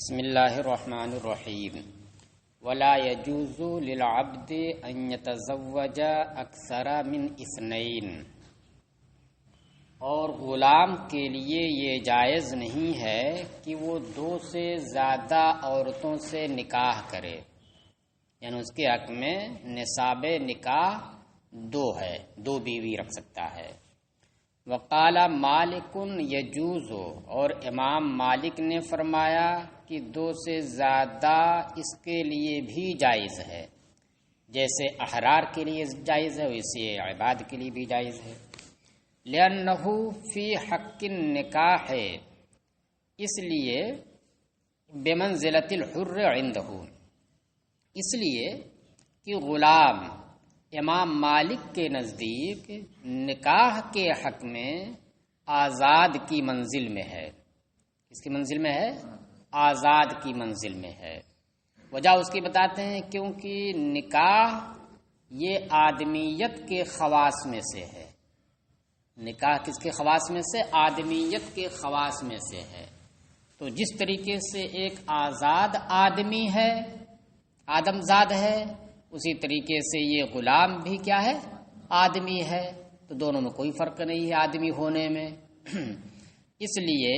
بسم اللہ الرحمن الرحیم ولا يجوز للعبد ان يتزوج اکثر من اثنین، اور غلام کے لیے یہ جائز نہیں ہے کہ وہ دو سے زیادہ عورتوں سے نکاح کرے، یعنی اس کے حق میں نصاب نکاح دو ہے، دو بیوی رکھ سکتا ہے۔ وقال مالک یجوز، اور امام مالک نے فرمایا کہ دو سے زیادہ اس کے لیے بھی جائز ہے، جیسے احرار کے لیے جائز ہے ویسے عباد کے لیے بھی جائز ہے۔ لأنہ فی حق النکاح، اس لیے بمنزلۃ الحر عندہ، اس لیے کہ غلام امام مالک کے نزدیک نکاح کے حق میں آزاد کی منزل میں ہے۔ اس کی منزل میں ہے، آزاد کی منزل میں ہے۔ وجہ اس کی بتاتے ہیں کیونکہ نکاح یہ آدمیت کے خواص میں سے ہے۔ نکاح کس کے خواص میں سے؟ آدمیت کے خواص میں سے ہے۔ تو جس طریقے سے ایک آزاد آدمی ہے، آدمزاد ہے، اسی طریقے سے یہ غلام بھی کیا ہے؟ آدمی ہے۔ تو دونوں میں کوئی فرق نہیں ہے آدمی ہونے میں۔ اس لیے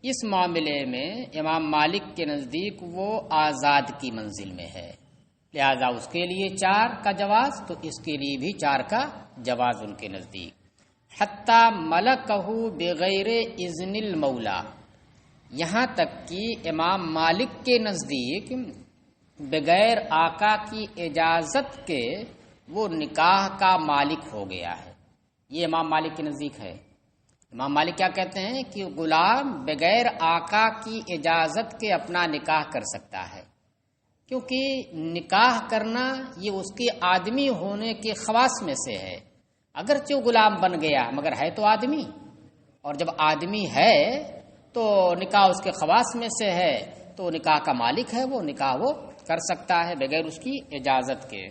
اس معاملے میں امام مالک کے نزدیک وہ آزاد کی منزل میں ہے، لہذا اس کے لیے 4 کا جواز، تو اس کے لیے بھی 4 کا جواز ان کے نزدیک۔ حتی ملکہ بغیر اذن المولا، یہاں تک کہ امام مالک کے نزدیک بغیر آقا کی اجازت کے وہ نکاح کا مالک ہو گیا ہے۔ یہ امام مالک کے نزدیک ہے۔ امام مالک کیا کہتے ہیں کہ غلام بغیر آقا کی اجازت کے اپنا نکاح کر سکتا ہے، کیونکہ نکاح کرنا یہ اس کے آدمی ہونے کے خواص میں سے ہے۔ اگرچہ وہ غلام بن گیا مگر ہے تو آدمی، اور جب آدمی ہے تو نکاح اس کے خواص میں سے ہے، تو نکاح کا مالک ہے، وہ نکاح وہ کر سکتا ہے بغیر اس کی اجازت کے۔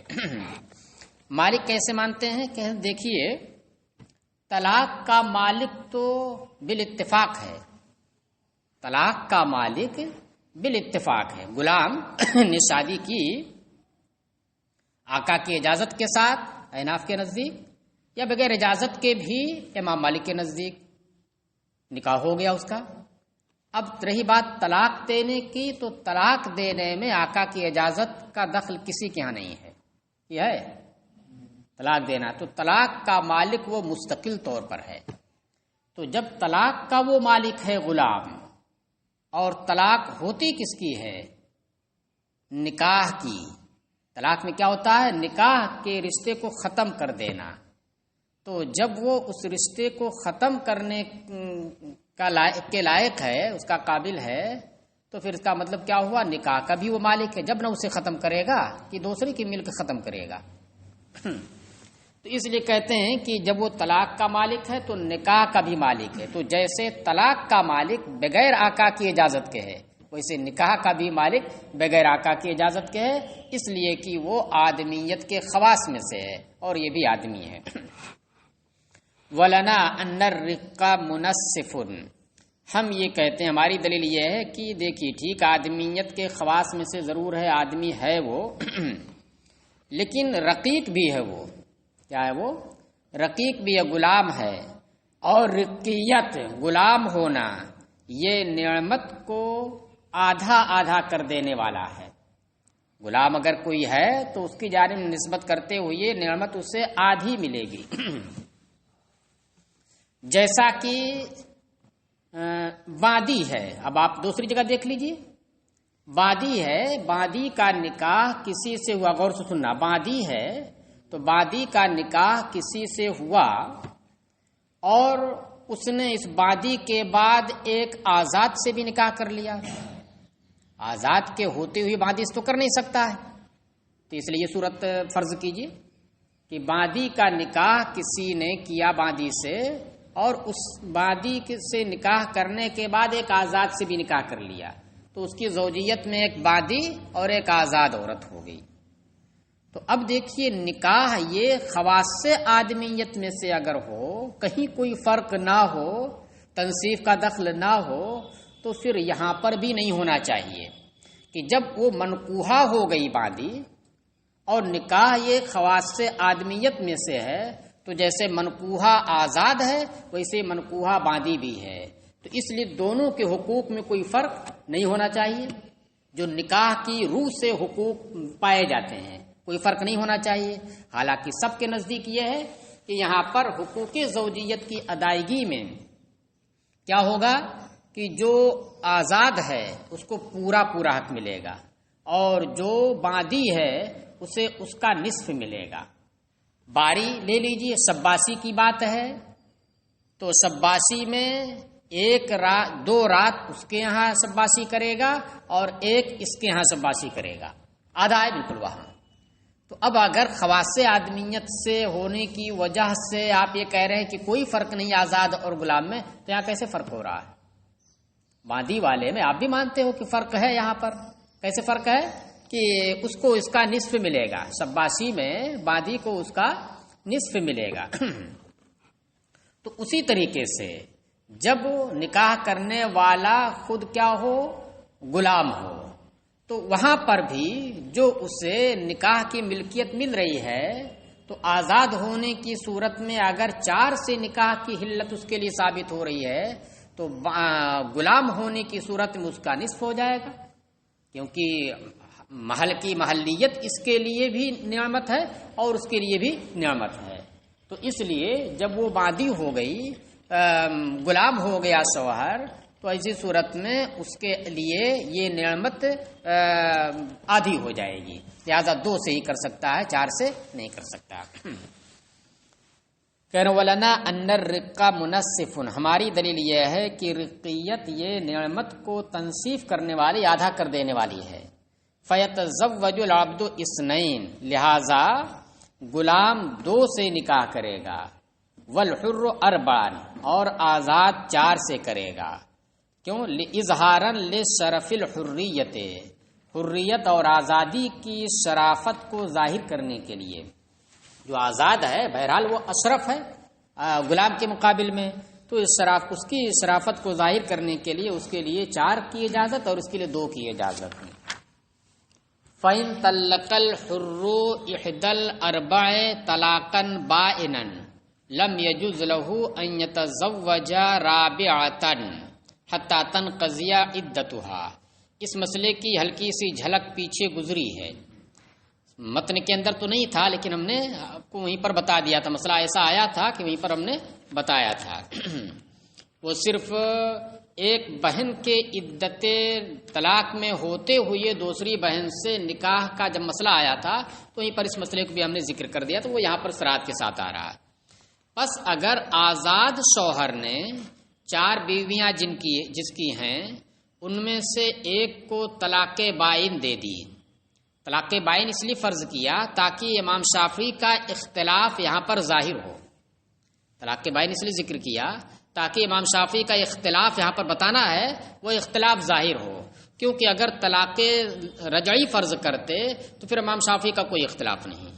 مالک کیسے مانتے ہیں کہ دیکھیے، طلاق کا مالک تو بالاتفاق ہے، طلاق کا مالک بالاتفاق ہے۔ غلام نے شادی کی آقا کی اجازت کے ساتھ احناف کے نزدیک، یا بغیر اجازت کے بھی امام مالک کے نزدیک نکاح ہو گیا اس کا۔ اب رہی بات طلاق دینے کی، تو طلاق دینے میں آقا کی اجازت کا دخل کسی کے ہاں نہیں ہے۔ یہ ہے طلاق دینا، تو طلاق کا مالک وہ مستقل طور پر ہے۔ تو جب طلاق کا وہ مالک ہے غلام، اور طلاق ہوتی کس کی ہے؟ نکاح کی۔ طلاق میں کیا ہوتا ہے؟ نکاح کے رشتے کو ختم کر دینا۔ تو جب وہ اس رشتے کو ختم کرنے کے لائق ہے، اس کا قابل ہے، تو پھر اس کا مطلب کیا ہوا؟ نکاح کا بھی وہ مالک ہے، جب نہ اسے ختم کرے گا کہ دوسرے کی ملک ختم کرے گا۔ تو اس لیے کہتے ہیں کہ جب وہ طلاق کا مالک ہے تو نکاح کا بھی مالک ہے۔ تو جیسے طلاق کا مالک بغیر آقا کی اجازت کے ہے، ویسے نکاح کا بھی مالک بغیر آقا کی اجازت کے ہے، اس لیے کہ وہ آدمیت کے خواص میں سے ہے، اور یہ بھی آدمی ہے۔ وَلَنَا أَنَّ الرِّقَّ مُنَصِّفٌ، ہم یہ کہتے ہیں، ہماری دلیل یہ ہے کہ دیکھیے ٹھیک آدمیت کے خواص میں سے ضرور ہے، آدمی ہے وہ، لیکن رقیق بھی ہے۔ وہ کیا ہے؟ وہ رقیق بھی ہے، غلام ہے۔ اور رقیت، غلام ہونا، یہ نعمت کو آدھا آدھا کر دینے والا ہے۔ غلام اگر کوئی ہے تو اس کی جانب نسبت کرتے ہوئے نعمت اسے آدھی ملے گی۔ جیسا کہ باندی ہے، اب آپ دوسری جگہ دیکھ لیجئے، باندی ہے، باندی کا نکاح کسی سے ہوا، غور سے سننا، باندی ہے تو باندی کا نکاح کسی سے ہوا، اور اس نے اس باندی کے بعد ایک آزاد سے بھی نکاح کر لیا۔ آزاد کے ہوتے ہوئے باندی اس تو کر نہیں سکتا ہے، تو اس لیے یہ صورت فرض کیجئے کہ باندی کا نکاح کسی نے کیا باندی سے، اور اس باندی سے نکاح کرنے کے بعد ایک آزاد سے بھی نکاح کر لیا، تو اس کی زوجیت میں ایک باندی اور ایک آزاد عورت ہو گئی۔ تو اب دیکھیے، نکاح یہ خواص آدمیت میں سے اگر ہو، کہیں کوئی فرق نہ ہو، تنصیف کا دخل نہ ہو، تو پھر یہاں پر بھی نہیں ہونا چاہیے کہ جب وہ منکوحہ ہو گئی باندھی، اور نکاح یہ خواص آدمیت میں سے ہے، تو جیسے منکوحہ آزاد ہے ویسے منکوحہ باندھی بھی ہے، تو اس لیے دونوں کے حقوق میں کوئی فرق نہیں ہونا چاہیے۔ جو نکاح کی روح سے حقوق پائے جاتے ہیں کوئی فرق نہیں ہونا چاہیے۔ حالانکہ سب کے نزدیک یہ ہے کہ یہاں پر حقوق زوجیت کی ادائیگی میں کیا ہوگا کہ جو آزاد ہے اس کو پورا حق ملے گا، اور جو باندھی ہے اسے اس کا نصف ملے گا۔ باری لے لیجئے، شباسی کی بات ہے تو شباسی میں دو رات اس کے یہاں شباسی کرے گا اور ایک اس کے یہاں شباسی کرے گا، آدھا ہے بالکل وہاں۔ تو اب اگر خواص آدمیت سے ہونے کی وجہ سے آپ یہ کہہ رہے ہیں کہ کوئی فرق نہیں آزاد اور غلام میں، تو یہاں کیسے فرق ہو رہا ہے؟ باندھی والے میں آپ بھی مانتے ہو کہ فرق ہے، یہاں پر کیسے فرق ہے کہ اس کو اس کا نصف ملے گا، شباسی میں باندھی کو اس کا نصف ملے گا۔ تو اسی طریقے سے جب نکاح کرنے والا خود کیا ہو، غلام ہو، تو وہاں پر بھی جو اسے نکاح کی ملکیت مل رہی ہے، تو آزاد ہونے کی صورت میں اگر 4 سے نکاح کی حلت اس کے لیے ثابت ہو رہی ہے تو غلام ہونے کی صورت میں اس کا نصف ہو جائے گا، کیونکہ محل کی محلیت اس کے لیے بھی نعمت ہے اور اس کے لیے بھی نعمت ہے۔ تو اس لیے جب وہ باندھی ہو گئی، غلام ہو گیا شوہر، تو ایسی صورت میں اس کے لیے یہ نعمت آدھی ہو جائے گی، لہذا 2 سے ہی کر سکتا ہے، 4 سے نہیں کر سکتا۔ کہنا ولنا ان الرق منصف، ہماری دلیل یہ ہے کہ رقیت یہ نعمت کو تنصیف کرنے والی، آدھا کر دینے والی ہے۔ فیتزوج العبد اثنین، لہذا غلام 2 سے نکاح کرے گا، والحر 4، اور آزاد 4 سے کرے گا۔ کیوں؟ اظہارا لشرف الحریت، حریت اور آزادی کی شرافت کو ظاہر کرنے کے لیے۔ جو آزاد ہے بہرحال وہ اشرف ہے غلام کے مقابل میں، تو اس کی شرافت کو ظاہر کرنے کے لیے اس کے لیے 4 کی اجازت اور اس کے لیے 2 کی اجازت ہے۔ فَإِن طَلَّقَ الْحُرُّ إِحْدَى الْأَرْبَعِ طَلَاقًا بَائِنًا لَمْ يَجُزْ لَهُ أَن يَتَزَوَّجَ رَابِعَةً حَتَّى تَنْقَضِيَ عِدَّتُهَا۔ اس مسئلے کی ہلکی سی جھلک پیچھے گزری ہے، متن کے اندر تو نہیں تھا لیکن ہم نے آپ کو وہیں پر بتا دیا تھا، مسئلہ ایسا آیا تھا کہ وہیں پر ہم نے بتایا تھا۔ وہ صرف ایک بہن کے عدت طلاق میں ہوتے ہوئے دوسری بہن سے نکاح کا جب مسئلہ آیا تھا تو وہیں پر اس مسئلے کو بھی ہم نے ذکر کر دیا، تو وہ یہاں پر صراحت کے ساتھ آ رہا ہے۔ پس اگر آزاد شوہر نے 4 بیویاں جس کی ہیں ان میں سے ایک کو طلاق بائن دے دی، طلاق بائن اس لیے فرض کیا تاکہ امام شافعی کا اختلاف یہاں پر ظاہر ہو، طلاق بائن اس لیے ذکر کیا تاکہ امام شافعی کا اختلاف یہاں پر بتانا ہے، وہ اختلاف ظاہر ہو، کیونکہ اگر طلاق رجعی فرض کرتے تو پھر امام شافعی کا کوئی اختلاف نہیں،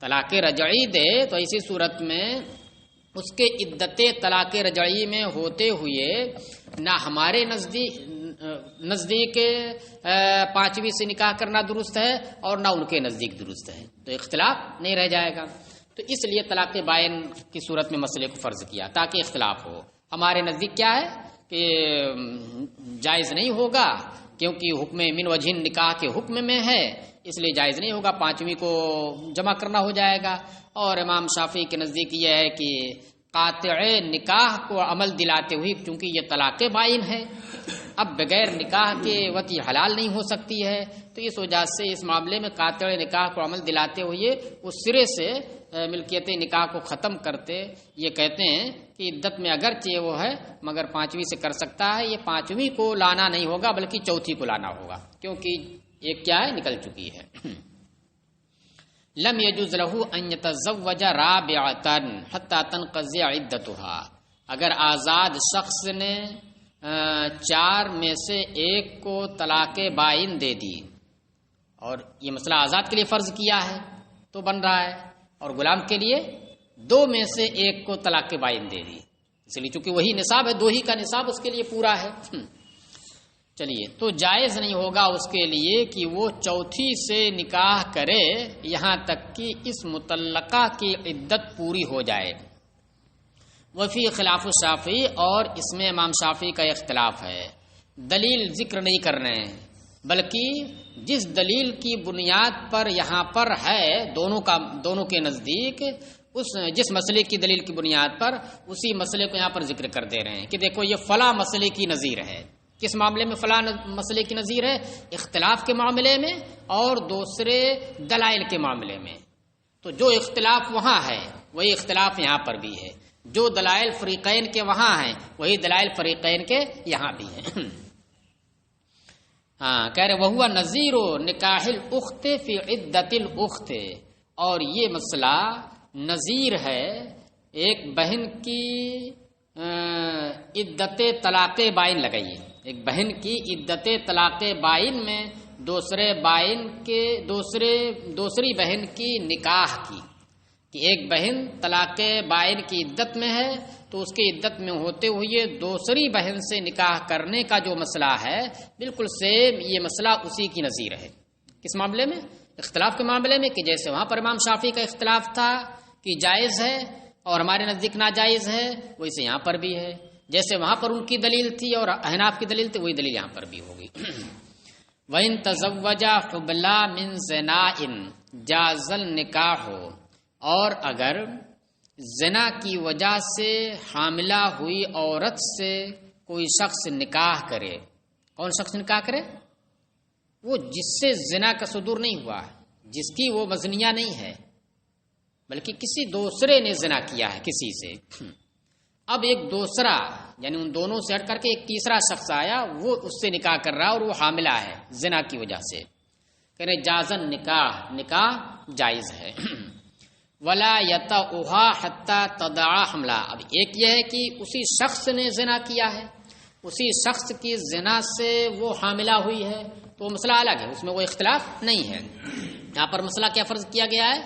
طلاق رجعی دے تو ایسی صورت میں اس کے عدت طلاق رجعی میں ہوتے ہوئے نہ ہمارے نزدیک 5ویں سے نکاح کرنا درست ہے اور نہ ان کے نزدیک درست ہے، تو اختلاف نہیں رہ جائے گا۔ تو اس لیے طلاق بائن کی صورت میں مسئلے کو فرض کیا تاکہ اختلاف ہو۔ ہمارے نزدیک کیا ہے کہ جائز نہیں ہوگا، کیونکہ حکم من وجہ نکاح کے حکم میں ہے، اس لیے جائز نہیں ہوگا، 5ویں کو جمع کرنا ہو جائے گا۔ اور امام شافعی کے نزدیک یہ ہے کہ قاطع نکاح کو عمل دلاتے ہوئے، کیونکہ یہ طلاق بائن ہے، اب بغیر نکاح کے وطی حلال نہیں ہو سکتی ہے، تو اس وجہ سے اس معاملے میں قاطع نکاح کو عمل دلاتے ہوئے اس سرے سے ملکیت نکاح کو ختم کرتے یہ کہتے ہیں کہ عدت میں اگرچہ وہ ہے مگر 5ویں سے کر سکتا ہے، یہ 5ویں کو لانا نہیں ہوگا بلکہ 4تھی کو لانا ہوگا، کیونکہ ایک کیا ہے نکل چکی ہے۔ لم يجوز له ان يتزوج رابعة حتى تنقضي عدتها، اگر آزاد شخص نے 4 میں سے ایک کو طلاق بائن دے دی، اور یہ مسئلہ آزاد کے لیے فرض کیا ہے تو بن رہا ہے، اور غلام کے لیے 2 میں سے ایک کو طلاق بائن دے دی، اس لیے چونکہ وہی نصاب ہے، 2 ہی کا نصاب اس کے لیے پورا ہے۔ چلیے، تو جائز نہیں ہوگا اس کے لیے کہ وہ چوتھی سے نکاح کرے یہاں تک کہ اس مطلقہ کی عدت پوری ہو جائے۔ وفی خلاف الشافعی، اور اس میں امام شافعی کا اختلاف ہے، دلیل ذکر نہیں کر رہے ہیں، بلکہ جس دلیل کی بنیاد پر یہاں پر ہے دونوں کے نزدیک، جس مسئلے کی دلیل کی بنیاد پر اسی مسئلے کو یہاں پر ذکر کر دے رہے ہیں کہ دیکھو یہ فلاں مسئلے کی نظیر ہے۔ کس معاملے میں فلاں مسئلے کی نظیر ہے؟ اختلاف کے معاملے میں اور دوسرے دلائل کے معاملے میں۔ تو جو اختلاف وہاں ہے وہی اختلاف یہاں پر بھی ہے، جو دلائل فریقین کے وہاں ہیں وہی دلائل فریقین کے یہاں بھی ہیں۔ کہہ رہے وہوا نظیر نکاح الاخت فی عدت الاخت، اور یہ مسئلہ نظیر ہے ایک بہن کی عدت طلاق بائن لگائیے، ایک بہن کی عدت طلاق بائن میں دوسری بہن کی نکاح کی، کہ ایک بہن طلاق بائن کی عدت میں ہے تو اس کی عدت میں ہوتے ہوئے دوسری بہن سے نکاح کرنے کا جو مسئلہ ہے بالکل سیم یہ مسئلہ اسی کی نظیر ہے۔ کس معاملے میں؟ اختلاف کے معاملے میں، کہ جیسے وہاں پر امام شافعی کا اختلاف تھا کہ جائز ہے اور ہمارے نزدیک ناجائز ہے، ویسے یہاں پر بھی ہے، جیسے وہاں پر ان کی دلیل تھی اور احناف کی دلیل تھی وہی دلیل یہاں پر بھی ہوگی۔ وَإِن تَزَوَّجَ حُبْلَى مِن زِنَاءٍ جَازَ النِّكَاحُ، اور اگر زنا کی وجہ سے حاملہ ہوئی عورت سے کوئی شخص نکاح کرے، کون شخص نکاح کرے؟ وہ جس سے زنا کا صدور نہیں ہوا، جس کی وہ مزنیہ نہیں ہے، بلکہ کسی دوسرے نے زنا کیا ہے کسی سے۔ اب ایک دوسرا یعنی ان دونوں سے ہٹ کر کے ایک تیسرا شخص آیا، وہ اس سے نکاح کر رہا اور وہ حاملہ ہے زنا کی وجہ سے، کہہ رہے جازن نکاح جائز ہے۔ ولا یطأھا حتی تضع حملہ، اب ایک یہ ہے کہ اسی شخص نے زنا کیا ہے، اسی شخص کی زنا سے وہ حاملہ ہوئی ہے تو مسئلہ الگ ہے، اس میں وہ اختلاف نہیں ہے۔ یہاں پر مسئلہ کیا فرض کیا گیا ہے؟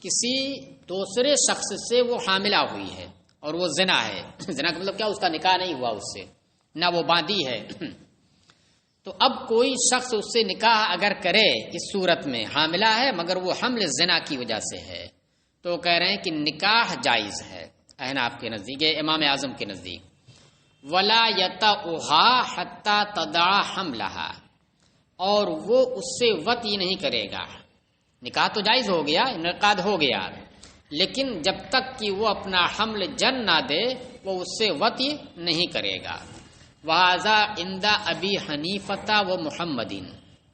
کسی دوسرے شخص سے وہ حاملہ ہوئی ہے اور وہ زنا ہے، زنا کا مطلب کیا؟ اس کا نکاح نہیں ہوا اس سے، نہ وہ باندھی ہے۔ تو اب کوئی شخص اس سے نکاح اگر کرے اس صورت میں حاملہ ہے مگر وہ حمل زنا کی وجہ سے ہے، تو کہہ رہے ہیں کہ نکاح جائز ہے احناف کے نزدیک، امام اعظم کے نزدیک۔ ولا یطأھا حتی تضع حملھا، اور وہ اس سے وطئی نہیں کرے گا، نکاح تو جائز ہو گیا، انعقاد ہو گیا، لیکن جب تک کہ وہ اپنا حمل جن نہ دے وہ اس سے وطئی نہیں کرے گا۔ وہذا عند ابی حنیفہ و محمدین،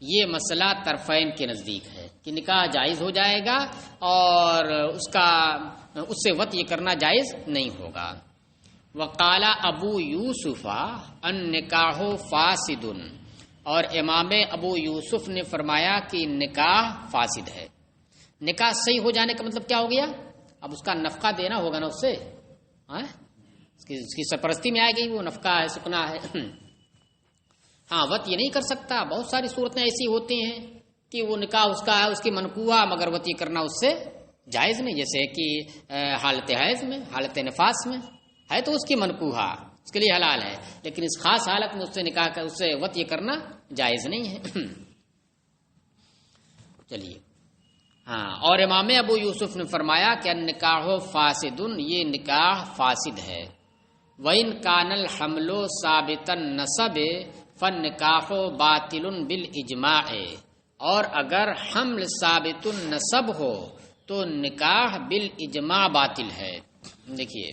یہ مسئلہ طرفین کے نزدیک ہے کہ نکاح جائز ہو جائے گا اور اس سے وطئی کرنا جائز نہیں ہوگا۔ وقال ابو یوسف النکاح فاسد، اور امام ابو یوسف نے فرمایا کہ نکاح فاسد ہے۔ نکاح صحیح ہو جانے کا مطلب کیا ہو گیا؟ اب اس کا نفقہ دینا ہوگا نا، اس سے اس کی سرپرستی میں آئے گی، وہ نفقہ ہے، سکنا ہے۔ ہاں وط یہ نہیں کر سکتا، بہت ساری صورتیں ایسی ہوتی ہیں کہ وہ نکاح اس کا ہے، اس کی منقوہ، مگر وط یہ کرنا اس سے جائز نہیں، جیسے کہ حالت حیض میں، حالت نفاس میں ہے تو اس کی منقوہ اس کے لیے حلال ہے، لیکن اس خاص حالت میں اس سے نکاح کر اس سے وط یہ کرنا جائز نہیں ہے۔ چلیے، ہاں، اور امام ابو یوسف نے فرمایا کہ النکاح فاسد، یہ نکاح فاسد ہے۔ وَإِن كَانَ الْحَمْلُ ثَابِتَ النَّسَبِ فَالنِّكَاحُ بَاطِلٌ بِالْإِجْمَاعِ، اور اگر حمل ثابت النسب ہو تو نکاح بالاجماع باطل ہے۔ دیکھیے،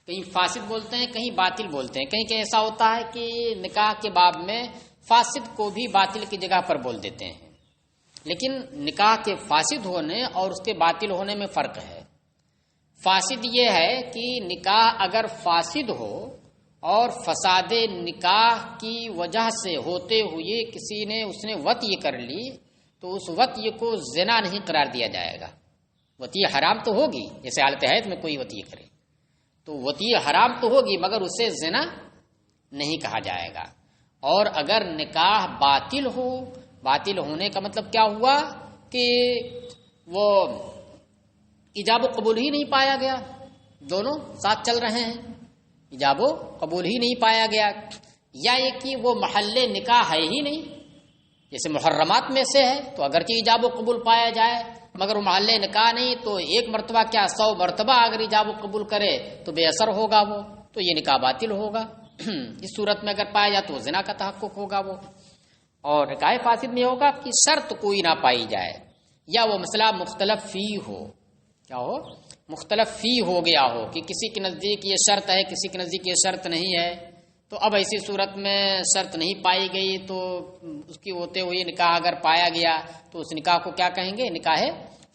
کہیں فاسد بولتے ہیں، کہیں باطل بولتے ہیں، کہیں ایسا ہوتا ہے کہ نکاح کے باب میں فاسد کو بھی باطل کی جگہ پر بول دیتے ہیں، لیکن نکاح کے فاسد ہونے اور اس کے باطل ہونے میں فرق ہے۔ فاسد یہ ہے کہ نکاح اگر فاسد ہو اور فساد نکاح کی وجہ سے ہوتے ہوئے اس نے وطئی کر لی تو اس وطئی کو زنا نہیں قرار دیا جائے گا، وطئی حرام تو ہوگی، جیسے حالت حیض میں کوئی وطئی کرے تو وطئی حرام تو ہوگی مگر اسے زنا نہیں کہا جائے گا۔ اور اگر نکاح باطل ہو، باطل ہونے کا مطلب کیا ہوا کہ وہ ایجاب و قبول ہی نہیں پایا گیا، دونوں ساتھ چل رہے ہیں، ایجاب و قبول ہی نہیں پایا گیا، یا یہ کہ وہ محل نکاح ہے ہی نہیں، جیسے محرمات میں سے ہے تو اگرچہ ایجاب و قبول پایا جائے مگر وہ محل نکاح نہیں، تو ایک مرتبہ کیا 100 مرتبہ اگر ایجاب و قبول کرے تو بے اثر ہوگا وہ، تو یہ نکاح باطل ہوگا۔ اس صورت میں اگر پایا جائے تو زنا کا تحقق ہوگا وہ، اور نکاح فاسد میں ہوگا کہ شرط کوئی نہ پائی جائے، یا وہ مسئلہ مختلف فی ہو، کیا ہو، مختلف فی ہو گیا ہو کہ کسی کے نزدیک یہ شرط ہے کسی کے نزدیک یہ شرط نہیں ہے، تو اب ایسی صورت میں شرط نہیں پائی گئی تو اس کی ہوتے ہوئے نکاح اگر پایا گیا تو اس نکاح کو کیا کہیں گے؟ نکاح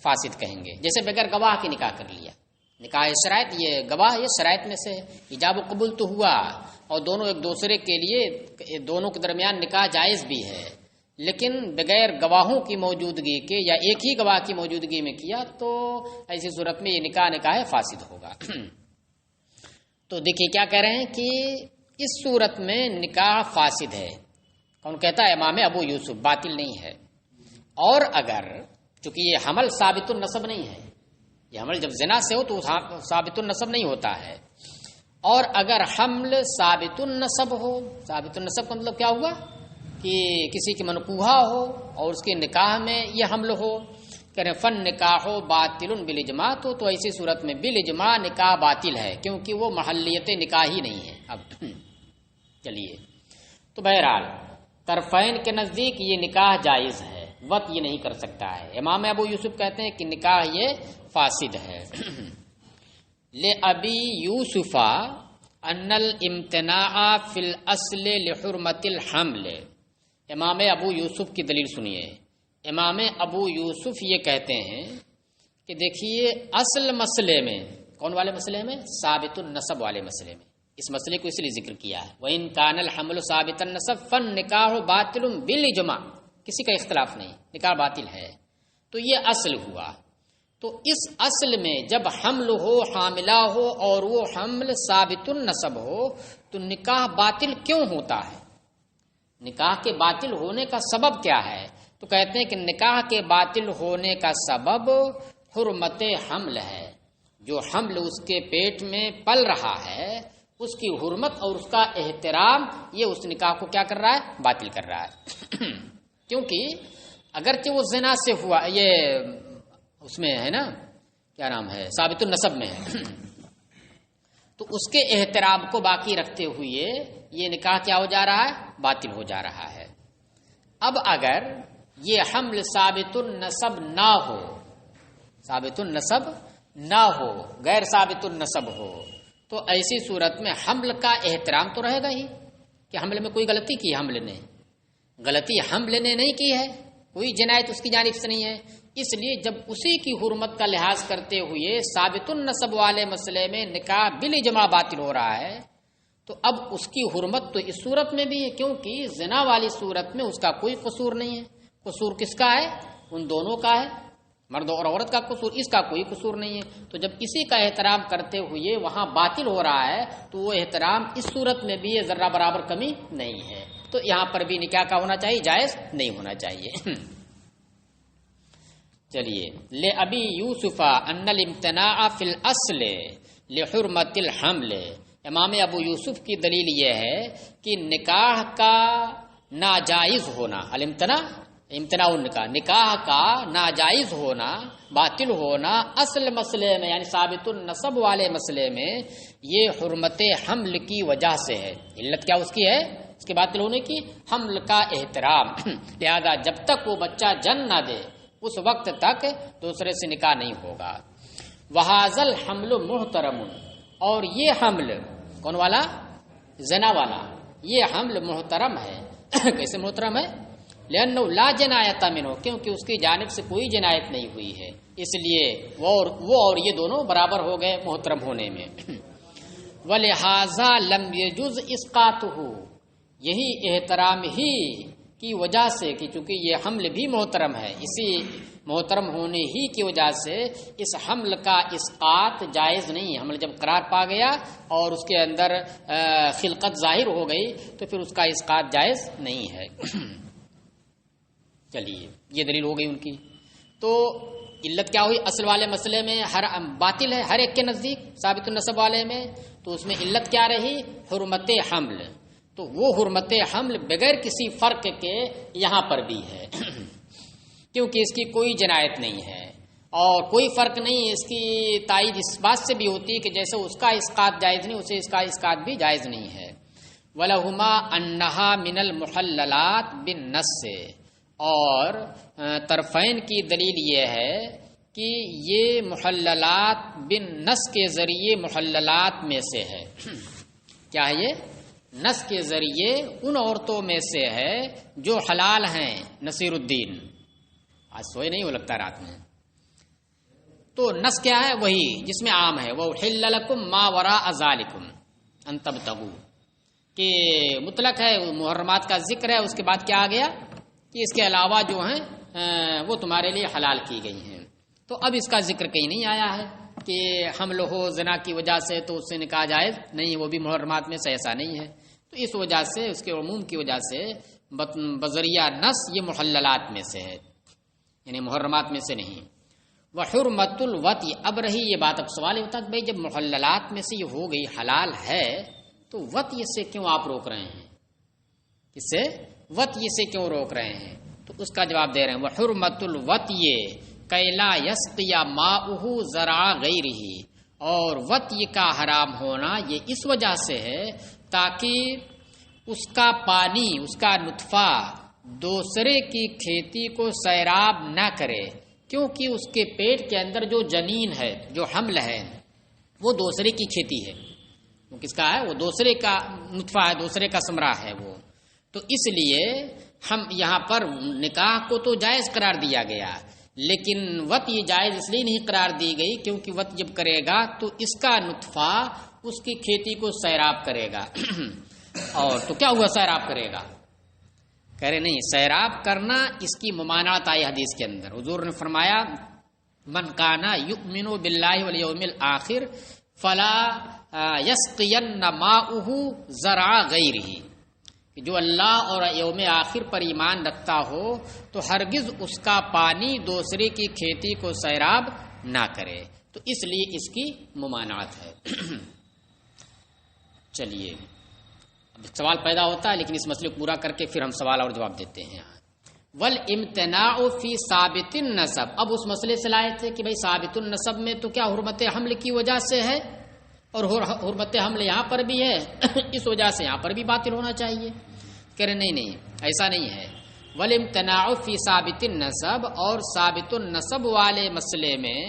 فاسد کہیں گے۔ جیسے بغیر گواہ کے نکاح کر لیا، نکاح شرائط، یہ گواہ یہ شرائط میں سے ایجاب و قبول تو ہوا اور دونوں ایک دوسرے کے لیے، دونوں کے درمیان نکاح جائز بھی ہے، لیکن بغیر گواہوں کی موجودگی کے یا ایک ہی گواہ کی موجودگی میں کیا تو ایسی صورت میں یہ نکاح فاسد ہوگا۔ تو دیکھیے کیا کہہ رہے ہیں کہ اس صورت میں نکاح فاسد ہے، کون کہتا ہے؟ امام ابو یوسف، باطل نہیں ہے۔ اور اگر چونکہ یہ حمل ثابت النسب نہیں ہے، یہ حمل جب زنا سے ہو تو ثابت النسب نہیں ہوتا ہے، اور اگر حمل ثابت النسب ہو، ثابت النسب کا مطلب کیا ہوا کہ کسی کی منقوحہ ہو اور اس کے نکاح میں یہ حمل ہو، کہ فن نکاح ہو باطل بالاجماع، تو ایسی صورت میں بالاجماع نکاح باطل ہے، کیونکہ وہ محلیت نکاح ہی نہیں ہے۔ اب چلیے، تو بہرحال طرفین کے نزدیک یہ نکاح جائز ہے، وط یہ نہیں کر سکتا ہے۔ امام ابو یوسف کہتے ہیں کہ نکاح یہ فاسد ہے۔ لے ابی یوسف ان الامتناع فی الاصل لحرمت الحمل، امام ابو یوسف کی دلیل سنیے۔ امام ابو یوسف یہ کہتے ہیں کہ دیکھیے اصل مسئلے میں، کون والے مسئلے میں؟ ثابت النسب والے مسئلے میں، اس مسئلے کو اس لیے ذکر کیا ہے۔ وَإِن كَانَ الْحَمْلُ ثَابِتَ النَّسَبِ فَالنِّكَاحُ بَاطِلٌ بِالْإِجْمَاعِ، کسی کا اختلاف نہیں، نکاح باطل ہے۔ تو یہ اصل ہوا، تو اس اصل میں جب حمل ہو، حاملہ ہو اور وہ حمل ثابت النسب ہو تو نکاح باطل کیوں ہوتا ہے؟ نکاح کے باطل ہونے کا سبب کیا ہے؟ تو کہتے ہیں کہ نکاح کے باطل ہونے کا سبب حرمت حمل ہے، جو حمل اس کے پیٹ میں پل رہا ہے اس کی حرمت اور اس کا احترام، یہ اس نکاح کو کیا کر رہا ہے؟ باطل کر رہا ہے۔ کیونکہ اگرچہ وہ زنا سے ہوا، یہ اس میں ہے نا، کیا نام ہے، ثابت النسب میں ہے، تو اس کے احترام کو باقی رکھتے ہوئے یہ نکاح کیا ہو جا رہا ہے؟ باطل ہو جا رہا ہے۔ اب اگر یہ حمل ثابت النسب نہ ہو، ثابت النسب نہ ہو، غیر ثابت النسب ہو، تو ایسی صورت میں حمل کا احترام تو رہے گا ہی، کہ حمل میں کوئی غلطی کی، حمل نے غلطی حمل نے نہیں کی ہے، کوئی جنایت اس کی جانب سے نہیں ہے، اس لیے جب اسی کی حرمت کا لحاظ کرتے ہوئے ثابت النسب والے مسئلے میں نکاح بالاجماع باطل ہو رہا ہے، تو اب اس کی حرمت تو اس صورت میں بھی ہے، کیونکہ زنا والی صورت میں اس کا کوئی قصور نہیں ہے۔ قصور کس کا ہے؟ ان دونوں کا ہے، مرد اور عورت کا قصور، اس کا کوئی قصور نہیں ہے۔ تو جب اسی کا احترام کرتے ہوئے وہاں باطل ہو رہا ہے تو وہ احترام اس صورت میں بھی ذرہ برابر کمی نہیں ہے، تو یہاں پر بھی نکاح کا ہونا چاہیے، جائز نہیں ہونا چاہیے۔ چلیے، لے ابی یوسف ان الامتناع فی الاصل لحرمت الحمل، امام ابو یوسف کی دلیل یہ ہے کہ نکاح کا ناجائز ہونا، امتناع نکاح کا ناجائز ہونا، باطل ہونا اصل مسئلے میں یعنی ثابت النسب والے مسئلے میں یہ حرمت حمل کی وجہ سے ہے۔ علت کیا اس کی ہے؟ اس کے باطل ہونے کی حمل کا احترام، لہذا جب تک وہ بچہ جن نہ دے اس وقت تک دوسرے سے نکاح نہیں ہوگا۔ وَهَذَا الْحَمْلُ مُحْتَرَمٌ، اور یہ حمل کون والا؟ زنا والا، یہ حمل محترم ہے۔ کیسے محترم ہے؟ لأنه لا جنایت منه، کیونکہ اس کی جانب سے کوئی جنایت نہیں ہوئی ہے، اس لیے وہ اور یہ دونوں برابر ہو گئے محترم ہونے میں۔ وَلِهَذَا لَمْ يَجُزْ إِسْقَاطُهُ، یہی احترام ہی کی وجہ سے کہ چونکہ یہ حمل بھی محترم ہے، اسی محترم ہونے ہی کی وجہ سے اس حمل کا اسقاط جائز نہیں ہے۔ حمل جب قرار پا گیا اور اس کے اندر خلقت ظاہر ہو گئی تو پھر اس کا اسقاط جائز نہیں ہے۔ چلیے، یہ دلیل ہو گئی ان کی۔ تو علت کیا ہوئی؟ اصل والے مسئلے میں ہر باطل ہے ہر ایک کے نزدیک، ثابت النسب والے میں، تو اس میں علت کیا رہی؟ حرمت حمل۔ تو وہ حرمت حمل بغیر کسی فرق کے یہاں پر بھی ہے کیونکہ اس کی کوئی جنایت نہیں ہے اور کوئی فرق نہیں. اس کی تائید اس بات سے بھی ہوتی ہے کہ جیسے اس کا اسقاط جائز نہیں اسے اس کا اسقاط بھی جائز نہیں ہے. وَلَهُمَا أَنَّهَا مِنَ الْمُحَلَّلَاتِ بِالنَّصِّ اور طرفین کی دلیل یہ ہے کہ یہ محللات بالنص کے ذریعے محللات میں سے ہے. کیا ہے یہ؟ نص کے ذریعے ان عورتوں میں سے ہے جو حلال ہیں. نصیر الدین آج سوئے نہیں ہو لگتا رات میں. تو نص کیا ہے؟ وہی جس میں عام ہے وَأُحِلَّ لَكُم مَّا وَرَاءَ ذَلِكُمْ أَن تَبْتَغُوا کہ مطلق ہے محرمات کا ذکر ہے. اس کے بعد کیا آ گیا کہ اس کے علاوہ جو ہیں وہ تمہارے لیے حلال کی گئی ہیں. تو اب اس کا ذکر کہیں نہیں آیا ہے کہ حمل ہو زنا کی وجہ سے تو اس سے نکاح جائز نہیں, وہ بھی محرمات میں سے ایسا نہیں ہے. تو اس وجہ سے اس کے عموم کی وجہ سے بذریعہ نص یہ محللات میں سے ہے یعنی محرمات میں سے نہیں. وحرمت الوطی اب رہی یہ بات, اب سوال یہ ہوتا کہ بھائی جب محللات میں سے یہ ہو گئی حلال ہے تو وطی سے کیوں آپ روک رہے ہیں؟ اس سے وطی سے کیوں روک رہے ہیں؟ تو اس کا جواب دے رہے ہیں وحرمت الوطی کیلا یسقی ماؤہ زرع غیرہ اور وطی کا حرام ہونا یہ اس وجہ سے ہے تاکہ اس کا پانی اس کا نطفہ دوسرے کی کھیتی کو سیراب نہ کرے, کیونکہ اس کے پیٹ کے اندر جو جنین ہے جو حمل ہے وہ دوسرے کی کھیتی ہے. وہ کس کا ہے؟ وہ دوسرے کا نطفہ ہے, دوسرے کا ثمرہ ہے وہ. تو اس لیے ہم یہاں پر نکاح کو تو جائز قرار دیا گیا لیکن وط یہ جائز اس لیے نہیں قرار دی گئی کیونکہ وط جب کرے گا تو اس کا نطفہ اس کی کھیتی کو سیراب کرے گا. اور تو کیا ہوا سیراب کرے گا؟ کہہ رہے نہیں, سیراب کرنا اس کی ممانعت آئی حدیث کے اندر. حضور نے فرمایا من کانا یؤمن باللہ والیوم الآخر فلا یسقین ماؤہ زرع غیرہ, جو اللہ اور یوم آخر پر ایمان رکھتا ہو تو ہرگز اس کا پانی دوسرے کی کھیتی کو سیراب نہ کرے. تو اس لیے اس کی ممانعت ہے. چلیے اب سوال پیدا ہوتا ہے لیکن اس مسئلے کو پورا کر کے پھر ہم سوال اور جواب دیتے ہیں. والامتناع فی ثابت النسب, اب اس مسئلے سے لائے تھے کہ بھئی ثابت النسب میں تو کیا حرمت حمل کی وجہ سے ہے اور حرمت حمل یہاں پر بھی ہے اس وجہ سے یہاں پر بھی باطل ہونا چاہیے. کہہ رہے نہیں ایسا نہیں ہے. والامتناع فی ثابت النسب اور ثابت النسب والے مسئلے میں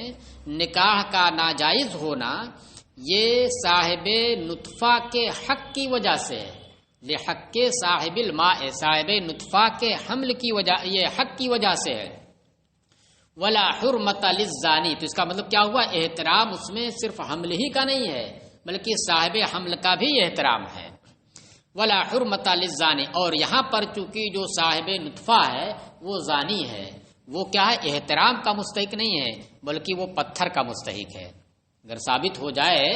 نکاح کا ناجائز ہونا یہ صاحب نطفہ کے حق کی وجہ سے, لحق صاحب الماء صاحب نطفہ کے حمل کی وجہ, یہ حق کی وجہ سے ہے. ولا حرمت للزانی, تو اس کا مطلب کیا ہوا؟ احترام اس میں صرف حمل ہی کا نہیں ہے بلکہ صاحب حمل کا بھی احترام ہے. ولا حرمت للزانی, اور یہاں پر چونکہ جو صاحب نطفہ ہے وہ زانی ہے, وہ کیا ہے؟ احترام کا مستحق نہیں ہے بلکہ وہ پتھر کا مستحق ہے. اگر ثابت ہو جائے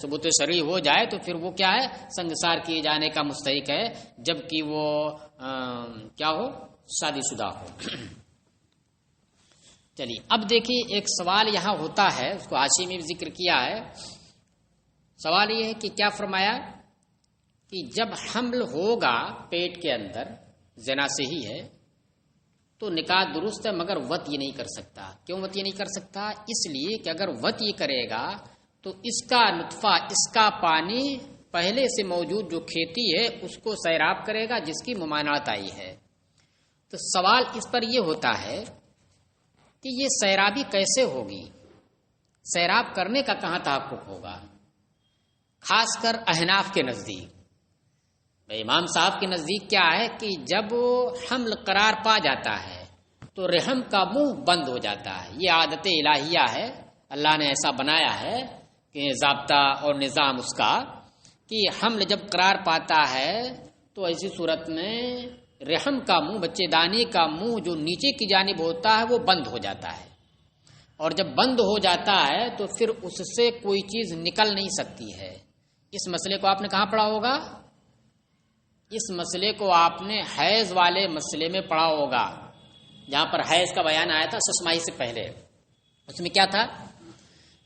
ثبوت شرعی ہو جائے تو پھر وہ کیا ہے؟ سنگسار کیے جانے کا مستحق ہے جبکہ وہ کیا ہو؟ شادی شدہ ہو. چلیے اب دیکھیے ایک سوال یہاں ہوتا ہے, اس کو حاشیے میں بھی ذکر کیا ہے. سوال یہ ہے کہ کیا فرمایا کہ جب حمل ہوگا پیٹ کے اندر زنا سے ہی ہے تو نکاح درست ہے مگر وطی نہیں کر سکتا. کیوں وطی نہیں کر سکتا؟ اس لیے کہ اگر وطی کرے گا تو اس کا نطفہ اس کا پانی پہلے سے موجود جو کھیتی ہے اس کو سیراب کرے گا جس کی ممانعت آئی ہے. تو سوال اس پر یہ ہوتا ہے کہ یہ سیرابی کیسے ہوگی؟ سیراب کرنے کا کہاں تحقق ہوگا؟ خاص کر احناف کے نزدیک, امام صاحب کے نزدیک کیا ہے کہ جب حمل قرار پا جاتا ہے تو رحم کا منہ بند ہو جاتا ہے. یہ عادت الہیہ ہے, اللہ نے ایسا بنایا ہے کہ ضابطہ اور نظام اس کا کہ حمل جب قرار پاتا ہے تو ایسی صورت میں رحم کا منہ, بچے دانی کا منہ جو نیچے کی جانب ہوتا ہے وہ بند ہو جاتا ہے, اور جب بند ہو جاتا ہے تو پھر اس سے کوئی چیز نکل نہیں سکتی ہے. اس مسئلے کو آپ نے کہاں پڑھا ہوگا؟ اس مسئلے کو آپ نے حیض والے مسئلے میں پڑھا ہوگا, جہاں پر حیض کا بیان آیا تھا ششماہی سے پہلے. اس میں کیا تھا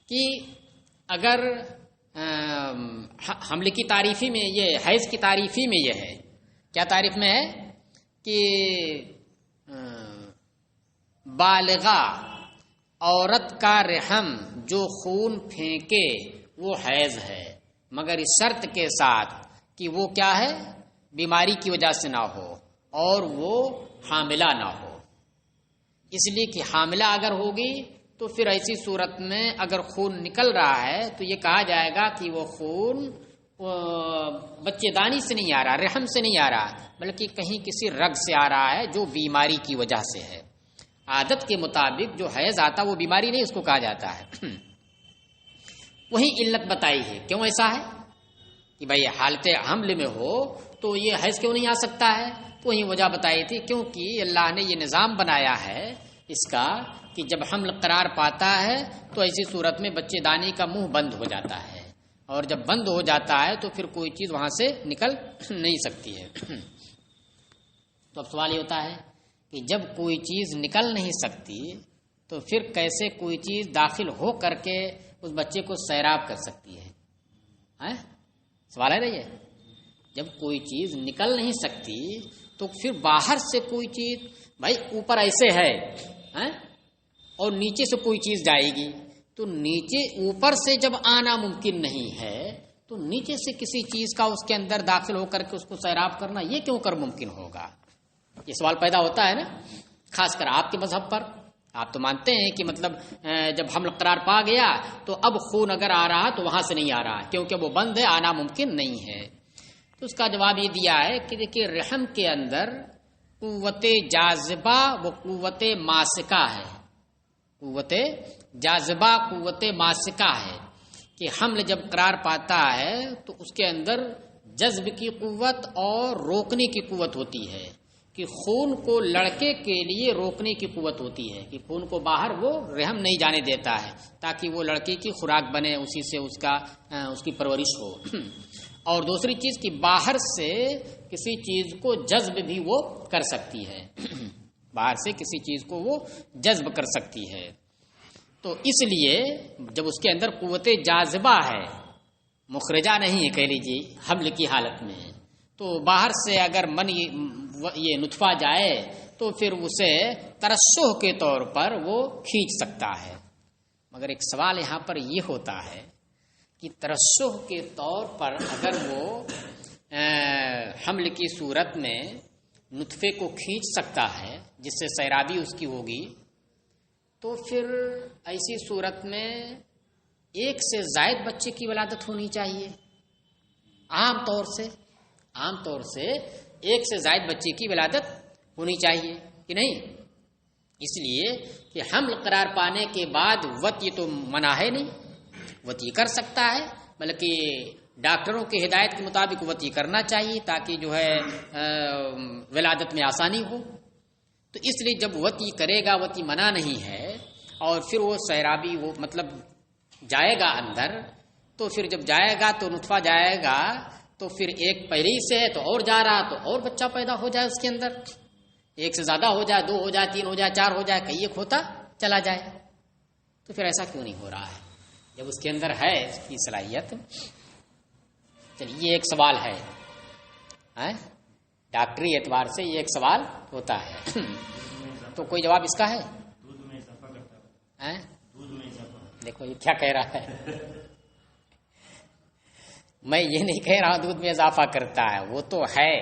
کہ اگر حمل کی تعریفی میں یہ حیض کی تعریفی میں یہ ہے، کیا تعریف میں ہے کہ بالغہ عورت کا رحم جو خون پھینکے وہ حیض ہے، مگر اس شرط کے ساتھ کہ وہ کیا ہے، بیماری کی وجہ سے نہ ہو اور وہ حاملہ نہ ہو۔ اس لیے کہ حاملہ اگر ہوگی تو پھر ایسی صورت میں اگر خون نکل رہا ہے تو یہ کہا جائے گا کہ وہ خون بچے دانی سے نہیں آ رہا، رحم سے نہیں آ رہا، بلکہ کہیں کسی رگ سے آ رہا ہے جو بیماری کی وجہ سے ہے۔ عادت کے مطابق جو حیض آتا وہ بیماری نہیں اس کو کہا جاتا ہے۔ وہی علت بتائی ہے، کیوں ایسا ہے کہ بھائی حالت حمل میں ہو تو یہ حیض کیوں نہیں آ سکتا ہے، تو وہی وجہ بتائی تھی کیونکہ اللہ نے یہ نظام بنایا ہے اس کا کہ جب حمل قرار پاتا ہے تو ایسی صورت میں بچے دانی کا منہ بند ہو جاتا ہے، اور جب بند ہو جاتا ہے تو پھر کوئی چیز وہاں سے نکل نہیں سکتی ہے۔ تو اب سوال یہ ہوتا ہے کہ جب کوئی چیز نکل نہیں سکتی تو پھر کیسے کوئی چیز داخل ہو کر کے اس بچے کو سیراب کر سکتی ہے؟ سوال ہے نا یہ، جب کوئی چیز نکل نہیں سکتی تو پھر باہر سے کوئی چیز، بھائی اوپر ایسے ہے اور نیچے سے کوئی چیز جائے گی، تو نیچے اوپر سے جب آنا ممکن نہیں ہے تو نیچے سے کسی چیز کا اس کے اندر داخل ہو کر کے اس کو سیراب کرنا یہ کیوں کر ممکن ہوگا؟ یہ سوال پیدا ہوتا ہے نا، خاص کر آپ کے مذہب پر۔ آپ تو مانتے ہیں کہ مطلب جب حمل قرار پا گیا تو اب خون اگر آ رہا تو وہاں سے نہیں آ رہا کیونکہ وہ بند ہے، آنا ممکن نہیں ہے۔ تو اس کا جواب یہ دیا ہے کہ دیکھیے رحم کے اندر قوت جاذبہ و قوت ماسکہ ہے، قوت جاذبہ قوت ماسکہ ہے کہ حمل جب قرار پاتا ہے تو اس کے اندر جذب کی قوت اور روکنے کی قوت ہوتی ہے، کہ خون کو لڑکے کے لیے روکنے کی قوت ہوتی ہے کہ خون کو باہر وہ رحم نہیں جانے دیتا ہے تاکہ وہ لڑکے کی خوراک بنے، اسی سے اس کی پرورش ہو۔ اور دوسری چیز کہ باہر سے کسی چیز کو جذب بھی وہ کر سکتی ہے، باہر سے کسی چیز کو وہ جذب کر سکتی ہے۔ تو اس لیے جب اس کے اندر قوت جاذبہ ہے، مخرجہ نہیں ہے کہہ لیجیے حمل کی حالت میں، تو باہر سے اگر من یہ نطفہ جائے تو پھر اسے ترشح کے طور پر وہ کھینچ سکتا ہے۔ مگر ایک سوال یہاں پر یہ ہوتا ہے کہ ترشح کے طور پر اگر وہ حمل کی صورت میں نطفے کو کھینچ سکتا ہے جس سے سیرابی اس کی ہوگی، تو پھر ایسی صورت میں ایک سے زائد بچے کی ولادت ہونی چاہیے۔ عام طور سے ایک سے زائد بچے کی ولادت ہونی چاہیے کہ نہیں؟ اس لیے کہ حمل قرار پانے کے بعد وطی تو منع ہے نہیں، وطی کر سکتا ہے، بلکہ ڈاکٹروں کی ہدایت کے مطابق وطی کرنا چاہیے تاکہ جو ہے ولادت میں آسانی ہو۔ تو اس لیے جب وطی کرے گا، وطی منع نہیں ہے، اور پھر وہ سیرابی وہ مطلب جائے گا اندر، تو پھر جب جائے گا تو نطفہ جائے گا تو پھر ایک پہلے ہی سے ہے تو اور جا رہا تو اور بچہ پیدا ہو جائے اس کے اندر، ایک سے زیادہ ہو جائے، 2 ہو جائے، 3 ہو جائے، 4 ہو جائے، کئی ایک ہوتا چلا جائے، تو پھر ایسا کیوں نہیں ہو رہا ہے جب اس کے اندر ہے اس کی صلاحیت؟ چلیے یہ ایک سوال ہے، ڈاکٹری اعتبار سے یہ ایک سوال ہوتا ہے۔ تو کوئی جواب اس کا ہے؟ دیکھو یہ کیا کہہ رہا ہے، میں یہ نہیں کہہ رہا دودھ میں اضافہ کرتا ہے، وہ تو ہے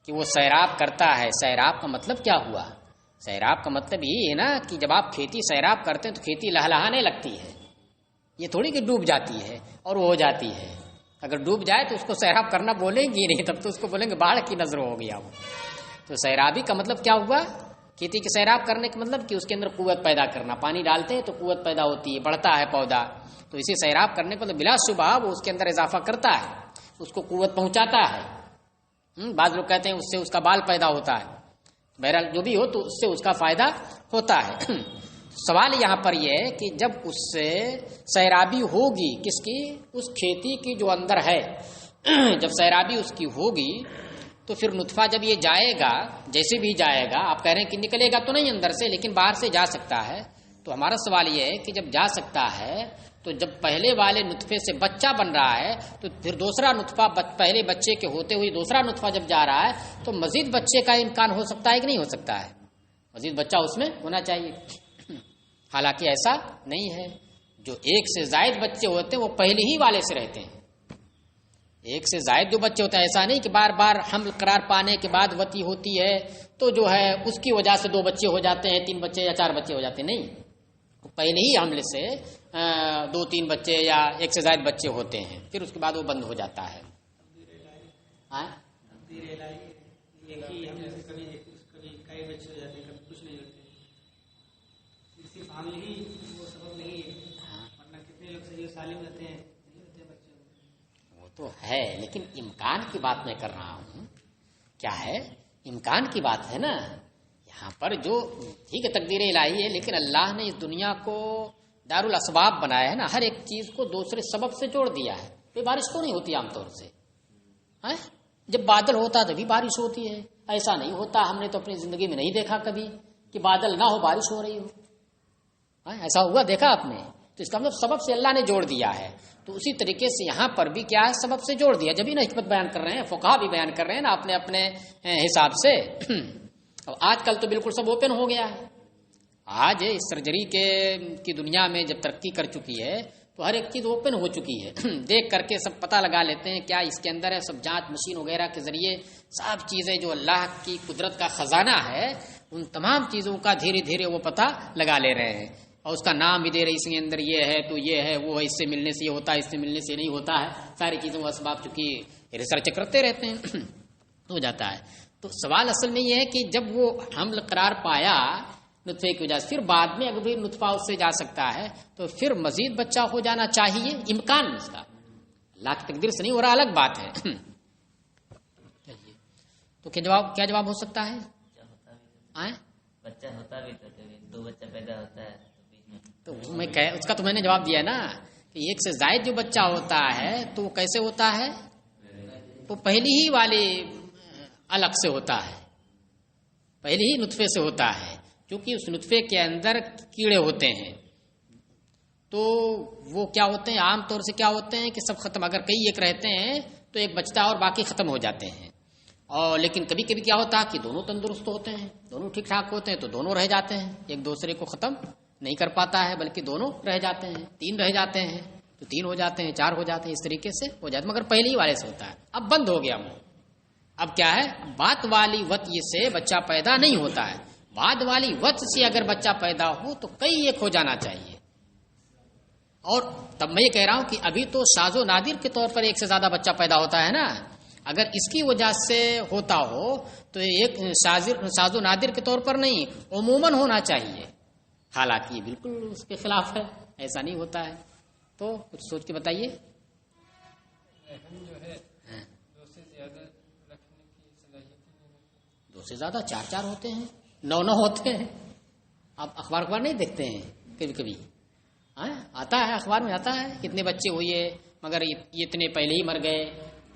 کہ وہ سیراب کرتا ہے۔ سیراب کا مطلب کیا ہوا؟ سیراب کا مطلب یہ ہے نا کہ جب آپ کھیتی سیراب کرتے ہیں تو کھیتی لہلہانے لگتی ہے، یہ تھوڑی کہ ڈوب جاتی ہے اور وہ ہو جاتی ہے۔ اگر ڈوب جائے تو اس کو سیراب کرنا بولیں گے نہیں، تب تو اس کو بولیں گے باڑھ کی نظر ہو گیا وہ۔ تو سیرابی کا مطلب کیا ہوا؟ کھیتی کے سیراب کرنے کا مطلب کہ اس کے اندر قوت پیدا کرنا، پانی ڈالتے ہیں تو قوت پیدا ہوتی ہے، بڑھتا ہے پودا، تو اسے سیراب کرنے کو بلا شبہ وہ اس کے اندر اضافہ کرتا ہے، اس کو قوت پہنچاتا ہے۔ بعض لوگ کہتے ہیں اس سے اس کا بال پیدا ہوتا ہے، بہرحال جو بھی ہو تو اس سے اس کا فائدہ ہوتا ہے۔ سوال یہاں پر یہ ہے کہ جب اس سے سیرابی ہوگی کس کی؟ اس کھیتی کی جو اندر ہے، جب سیرابی اس کی ہوگی تو پھر نطفہ جب یہ جائے گا، جیسے بھی جائے گا، آپ کہہ رہے ہیں کہ نکلے گا تو نہیں اندر سے لیکن باہر سے جا سکتا ہے، تو تو ہمارا سوال یہ ہے کہ جب جا سکتا ہے تو جب پہلے والے نطفے سے بچہ بن رہا ہے تو پھر دوسرا نطفہ پہلے بچے کے ہوتے ہوئے دوسرا نطفہ جب جا رہا ہے تو مزید بچے کا امکان ہو سکتا ہے کہ نہیں ہو سکتا ہے؟ مزید بچہ اس میں ہونا چاہیے. حالانکہ ایسا نہیں ہے. جو ایک سے زائد بچے ہوتے ہیں وہ پہلے ہی والے سے رہتے ہیں. ایک سے زائد جو بچے ہوتے ہیں ایسا نہیں کہ بار بار حمل قرار پانے کے بعد وتی ہوتی ہے تو جو ہے اس کی وجہ سے 2 بچے ہو جاتے ہیں 3 بچے یا 4 بچے ہو جاتے ہیں. نہیں, پہلے ہی حملے سے 2-3 بچے یا ایک سے زائد بچے ہوتے ہیں, پھر اس کے بعد وہ بند ہو جاتا ہے. وہ تو ہے, لیکن امکان کی بات میں کر رہا ہوں. کیا ہے امکان کی بات ہے نا. یہاں پر جو ٹھیک ہے تقدیر الہی ہے, لیکن اللہ نے اس دنیا کو دار الاسباب بنایا ہے نا. ہر ایک چیز کو دوسرے سبب سے جوڑ دیا ہے. کوئی بارش تو نہیں ہوتی عام طور سے. جب بادل ہوتا تبھی بارش ہوتی ہے. ایسا نہیں ہوتا, ہم نے تو اپنی زندگی میں نہیں دیکھا کبھی کہ بادل نہ ہو بارش ہو رہی ہو. ایسا ہوا دیکھا آپ نے؟ تو اس کا مطلب سبب سے اللہ نے جوڑ دیا ہے. تو اسی طریقے سے یہاں پر بھی کیا ہے, سبب سے جوڑ دیا. جب ہی نا حکمت بیان کر رہے ہیں, فقہا بھی بیان کر رہے ہیں نا اپنے اپنے حساب سے. اب آج کل تو بالکل سب اوپن ہو گیا ہے. آج اس سرجری کی دنیا میں جب ترقی کر چکی ہے تو ہر ایک چیز اوپن ہو چکی ہے. دیکھ کر کے سب پتہ لگا لیتے ہیں کیا اس کے اندر ہے. سب جانچ مشین وغیرہ کے ذریعے سب چیزیں جو اللہ کی قدرت کا خزانہ ہے ان تمام چیزوں کا دھیرے دھیرے وہ پتہ لگا لے رہے ہیں, اور اس کا نام بھی دے رہے. اس کے اندر یہ ہے تو یہ ہے, وہ اس سے ملنے سے یہ ہوتا ہے, اس سے ملنے سے نہیں ہوتا ہے. ساری چیزوں کا اسباب چونکہ ریسرچ کرتے رہتے ہیں ہو جاتا ہے. تو سوال اصل میں یہ ہے کہ جب وہ حمل قرار پایا نطفے کی وجہ سے, پھر بعد میں اگر بھی نطفہ اس سے جا سکتا ہے تو پھر مزید بچہ ہو جانا چاہیے. امکان اس کا اللہ کی تقدیر سے نہیں ہو رہا, الگ بات ہے. تو کیا جواب ہو سکتا ہے؟ بچہ ہوتا بھی تو 2 بچہ پیدا ہوتا ہے تو میں اس کا تو میں نے جواب دیا نا کہ ایک سے زائد جو بچہ ہوتا ہے تو وہ کیسے ہوتا ہے؟ وہ پہلی ہی والے الگ سے ہوتا ہے, پہلے ہی نطفے سے ہوتا ہے. کیونکہ اس نطفے کے اندر کیڑے ہوتے ہیں تو وہ کیا ہوتے ہیں, عام طور سے کیا ہوتے ہیں کہ سب ختم, اگر کئی ایک رہتے ہیں تو ایک بچتا ہے اور باقی ختم ہو جاتے ہیں. اور لیکن کبھی کبھی کیا ہوتا ہے کہ دونوں تندرست ہوتے ہیں, دونوں ٹھیک ٹھاک ہوتے ہیں تو دونوں رہ جاتے ہیں. ایک دوسرے کو ختم نہیں کر پاتا ہے بلکہ دونوں رہ جاتے ہیں. 3 رہ جاتے ہیں تو 3 ہو جاتے ہیں, 4 ہو جاتے ہیں, اس طریقے سے ہو جاتے ہیں. مگر پہلے ہی والے سے ہوتا ہے. اب بند ہو گیا وہ. اب کیا ہے, بات والی وطی سے بچہ پیدا نہیں ہوتا ہے. بعد والی وط سے اگر بچہ پیدا ہو تو کئی ایک ہو جانا چاہیے. اور تب میں یہ کہہ رہا ہوں کہ ابھی تو شاذ و نادر کے طور پر ایک سے زیادہ بچہ پیدا ہوتا ہے نا. اگر اس کی وجہ سے ہوتا ہو تو ایک شاذ و نادر کے طور پر نہیں, عموماً ہونا چاہیے. حالانکہ یہ بالکل اس کے خلاف ہے, ایسا نہیں ہوتا ہے. تو کچھ سوچ کے بتائیے. دو سے زیادہ 4 ہوتے ہیں, 9 ہوتے ہیں. آپ اخبار نہیں دیکھتے ہیں کبھی کبھی؟ آتا ہے اخبار میں, آتا ہے کتنے بچے ہوئے مگر یہ اتنے پہلے ہی مر گئے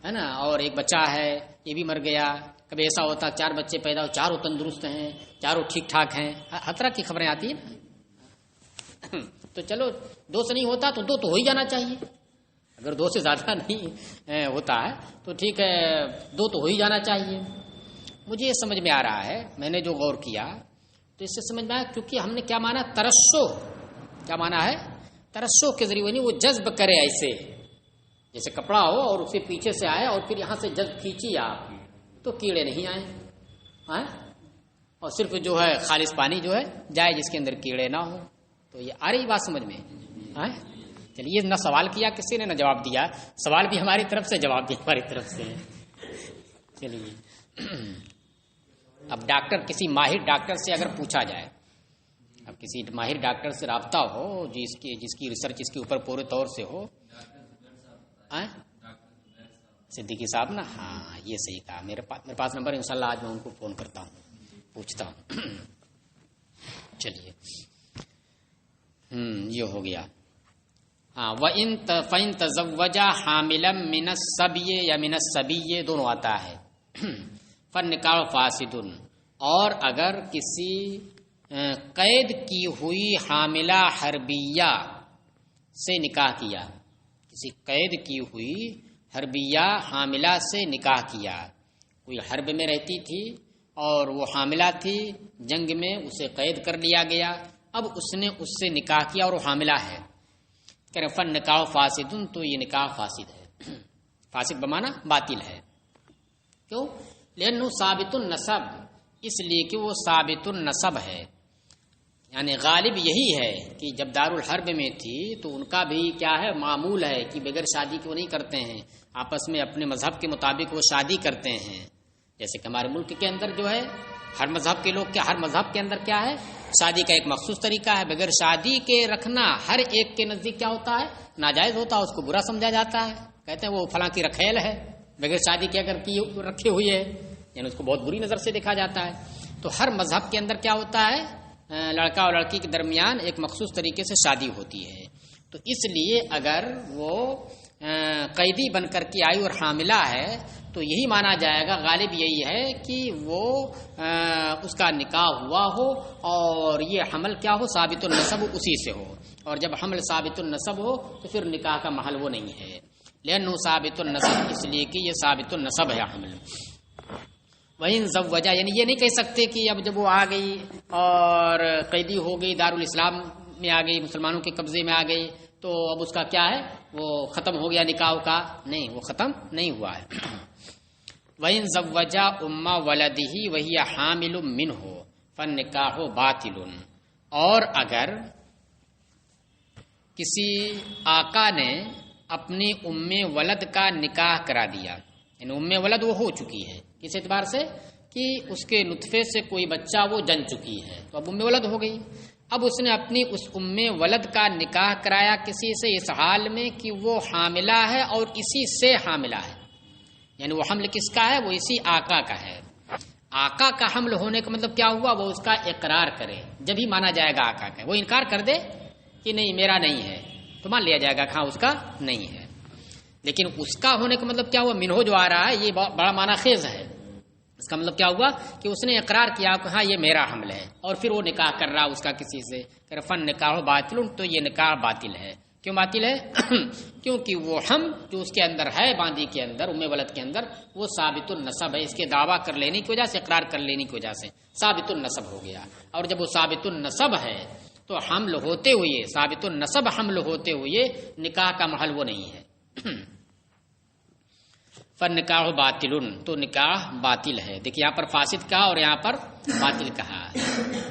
ہے نا, اور ایک بچہ ہے یہ بھی مر گیا. کبھی ایسا ہوتا 4 بچے پیدا ہو, 4 تندرست ہیں, 4 ٹھیک ٹھاک ہیں. ہر طرح کی خبریں آتی ہیں. تو چلو 2 سے نہیں ہوتا تو 2 تو ہو ہی جانا چاہیے. اگر 2 سے زیادہ نہیں ہوتا ہے تو ٹھیک ہے 2 تو ہو ہی جانا چاہیے. مجھے یہ سمجھ میں آ رہا ہے, میں نے جو غور کیا تو اس سے سمجھ میں آیا, کیونکہ ہم نے کیا مانا ترشح, کیا مانا ہے ترشح کے ذریعے, نہیں وہ جذب کرے ایسے جیسے کپڑا ہو اور اسے پیچھے سے آئے اور پھر یہاں سے جذب کھینچی آپ تو کیڑے نہیں آئے, اور صرف جو ہے خالص پانی جو ہے جائے جس کے اندر کیڑے نہ ہو. تو یہ آ رہی بات سمجھ میں؟ چلیے, نہ سوال کیا کسی نے نہ جواب دیا. سوال بھی ہماری طرف سے, جواب بھی ہماری طرف سے. چلیے, اب ڈاکٹر کسی ماہر ڈاکٹر سے اگر پوچھا جائے, اب کسی ماہر ڈاکٹر سے رابطہ ہو جس کی ریسرچ اس کے اوپر پورے طور سے ہو. صدیقی صاحب نا, ہاں یہ صحیح کہا. میرے پاس نمبر, انشاءاللہ آج میں ان کو فون کرتا ہوں, پوچھتا ہوں. چلیے, یہ ہو گیا. وَإِن تَزَوَّجَ حَامِلًا مِنَ الصَّبِيِّ یا مِنَ الصَّبِيِّ دونوں آتا ہے. فَالنِّکاحُ فاسد, اور اگر کسی قید کی ہوئی حاملہ حربیہ سے نکاح کیا، کسی قید کی ہوئی حربیہ حاملہ سے نکاح کیا، کوئی حرب میں رہتی تھی اور وہ حاملہ تھی، جنگ میں اسے قید کر لیا گیا، اب اس نے اس سے نکاح کیا اور وہ حاملہ ہے، کہہ رہے فن نکاح فاسد، تو یہ نکاح فاسد ہے، فاسد بمانا باطل ہے، کیوں؟ لأنه ثابت النسب، اس لیے کہ وہ ثابت النسب ہے، یعنی غالب یہی ہے کہ جب دارالحرب میں تھی تو ان کا بھی کیا ہے معمول ہے کہ بغیر شادی کے وہ نہیں کرتے ہیں، آپس میں اپنے مذہب کے مطابق وہ شادی کرتے ہیں، جیسے کہ ہمارے ملک کے اندر جو ہے ہر مذہب کے لوگ ہر مذہب کے اندر کیا ہے شادی کا ایک مخصوص طریقہ ہے، بغیر شادی کے رکھنا ہر ایک کے نزدیک کیا ہوتا ہے ناجائز ہوتا ہے، اس کو برا سمجھا جاتا ہے، کہتے ہیں وہ فلاں کی رکھیل ہے، بغیر شادی کے اگر کی رکھے ہوئی ہے یعنی اس کو بہت بری نظر سے دیکھا جاتا ہے۔ تو ہر مذہب کے اندر کیا ہوتا ہے لڑکا اور لڑکی کے درمیان ایک مخصوص طریقے سے شادی ہوتی ہے، تو اس لیے اگر وہ قیدی بن کر کے آئی اور حاملہ ہے تو یہی مانا جائے گا، غالب یہی ہے کہ وہ اس کا نکاح ہوا ہو اور یہ حمل کیا ہو ثابت النسب اسی سے ہو، اور جب حمل ثابت النسب ہو تو پھر نکاح کا محل وہ نہیں ہے، لأنه ثابت النسب، اس لیے کہ یہ ثابت النسب ہے حمل۔ وَإِن زَوَّجَ، یعنی یہ نہیں کہہ سکتے کہ اب جب وہ آ گئی اور قیدی ہو گئی دارالاسلام میں آ گئی، مسلمانوں کے قبضے میں آ گئی تو اب اس کا کیا ہے وہ ختم ہو گیا نکاح کا، نہیں، وہ ختم نہیں ہوا ہے۔ وَإِن زَوَّجَ أُمَّ وَلَدِهِ وَهِيَ حَامِلٌ مِّنْهُ فَالنِّكَاحُ بَاطِلٌ، اور اگر کسی آقا نے اپنی ام ولد کا نکاح کرا دیا، یعنی ام ولد وہ ہو چکی ہے کس اعتبار سے کہ اس کے نطفے سے کوئی بچہ وہ جن چکی ہے تو اب ام ولد ہو گئی، اب اس نے اپنی اس ام ولد کا نکاح کرایا کسی سے اس حال میں کہ وہ حاملہ ہے اور اسی سے حاملہ ہے، یعنی وہ حمل کس کا ہے وہ اسی آقا کا ہے، آقا کا حمل ہونے کا مطلب کیا ہوا وہ اس کا اقرار کرے جب ہی مانا جائے گا آقا کا، وہ انکار کر دے کہ نہیں میرا نہیں ہے تو مان لیا جائے گا کہ ہاں اس کا نہیں ہے، لیکن اس کا ہونے کا مطلب کیا ہوا منہو جو آ رہا ہے یہ بڑا معنی خیز ہے، اس کا مطلب کیا ہوا کہ اس نے اقرار کیا کہ ہاں یہ میرا حمل ہے اور پھر وہ نکاح کر رہا اس کا کسی سے، کہ فن نکاح باطل، تو یہ نکاح باطل ہے، کیوں باطل ہے؟ کیونکہ وہ ہم جو اس کے اندر ہے باندی کے اندر ام ولد کے اندر وہ ثابت النسب ہے، اس کے دعویٰ کر لینے کی وجہ سے اقرار کر لینے کی وجہ سے ثابت النسب ہو گیا، اور جب وہ ثابت النسب ہے تو حمل ہوتے ہوئے ثابت النسب حمل ہوتے ہوئے نکاح کا محل وہ نہیں ہے۔ فالنکاح باطل، تو نکاح باطل ہے، دیکھیے یہاں پر فاسد کہا اور یہاں پر باطل کہا،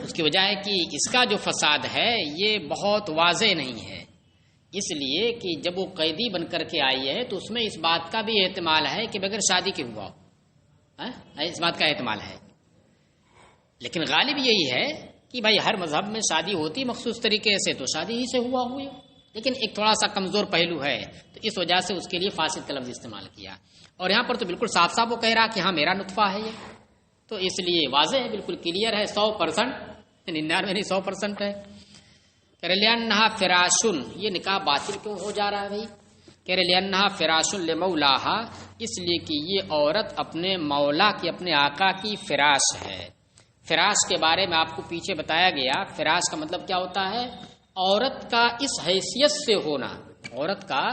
اس کی وجہ ہے کہ اس کا جو فساد ہے یہ بہت واضح نہیں ہے، اس لیے کہ جب وہ قیدی بن کر کے آئی ہے تو اس میں اس بات کا بھی احتمال ہے کہ بغیر شادی کے ہوا ہو، اس بات کا احتمال ہے، لیکن غالب یہی ہے کہ بھائی ہر مذہب میں شادی ہوتی مخصوص طریقے سے تو شادی ہی سے ہوا ہوئی، لیکن ایک تھوڑا سا کمزور پہلو ہے تو اس وجہ سے اس کے لیے فاسد کا لفظ استعمال کیا، اور یہاں پر تو بالکل صاف صاف وہ کہہ رہا کہ ہاں میرا نطفہ ہے یہ، تو اس لیے واضح ہے بالکل کلیئر ہے 100%، 99 نہیں 100% ہے۔ کہہ رہے لأنہا فراشن، یہ نکاح باطل کیوں ہو جا رہا ہے بھائی؟ کہہ رہے لأنہا فراشن لمولاہا، اس لیے کہ یہ عورت اپنے مولا کی اپنے آقا کی فراش ہے، فراش کے بارے میں آپ کو پیچھے بتایا گیا، فراش کا مطلب کیا ہوتا ہے عورت کا اس حیثیت سے ہونا، عورت کا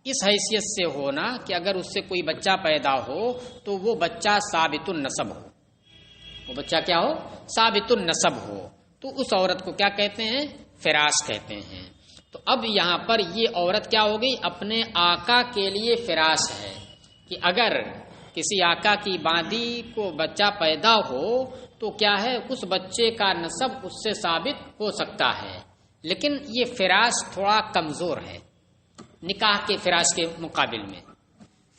اس حیثیت سے ہونا کہ اگر اس سے کوئی بچہ پیدا ہو تو وہ بچہ ثابت النسب ہو، وہ بچہ کیا ہو ثابت النسب ہو، تو اس عورت کو کیا کہتے ہیں فراش کہتے ہیں۔ تو اب یہاں پر یہ عورت کیا ہو گئی اپنے آقا کے لیے فراش ہے کہ اگر کسی آقا کی باندی کو بچہ پیدا ہو تو کیا ہے اس بچے کا نسب اس سے ثابت ہو سکتا ہے، لیکن یہ فراش تھوڑا کمزور ہے نکاح کے فراش کے مقابل میں،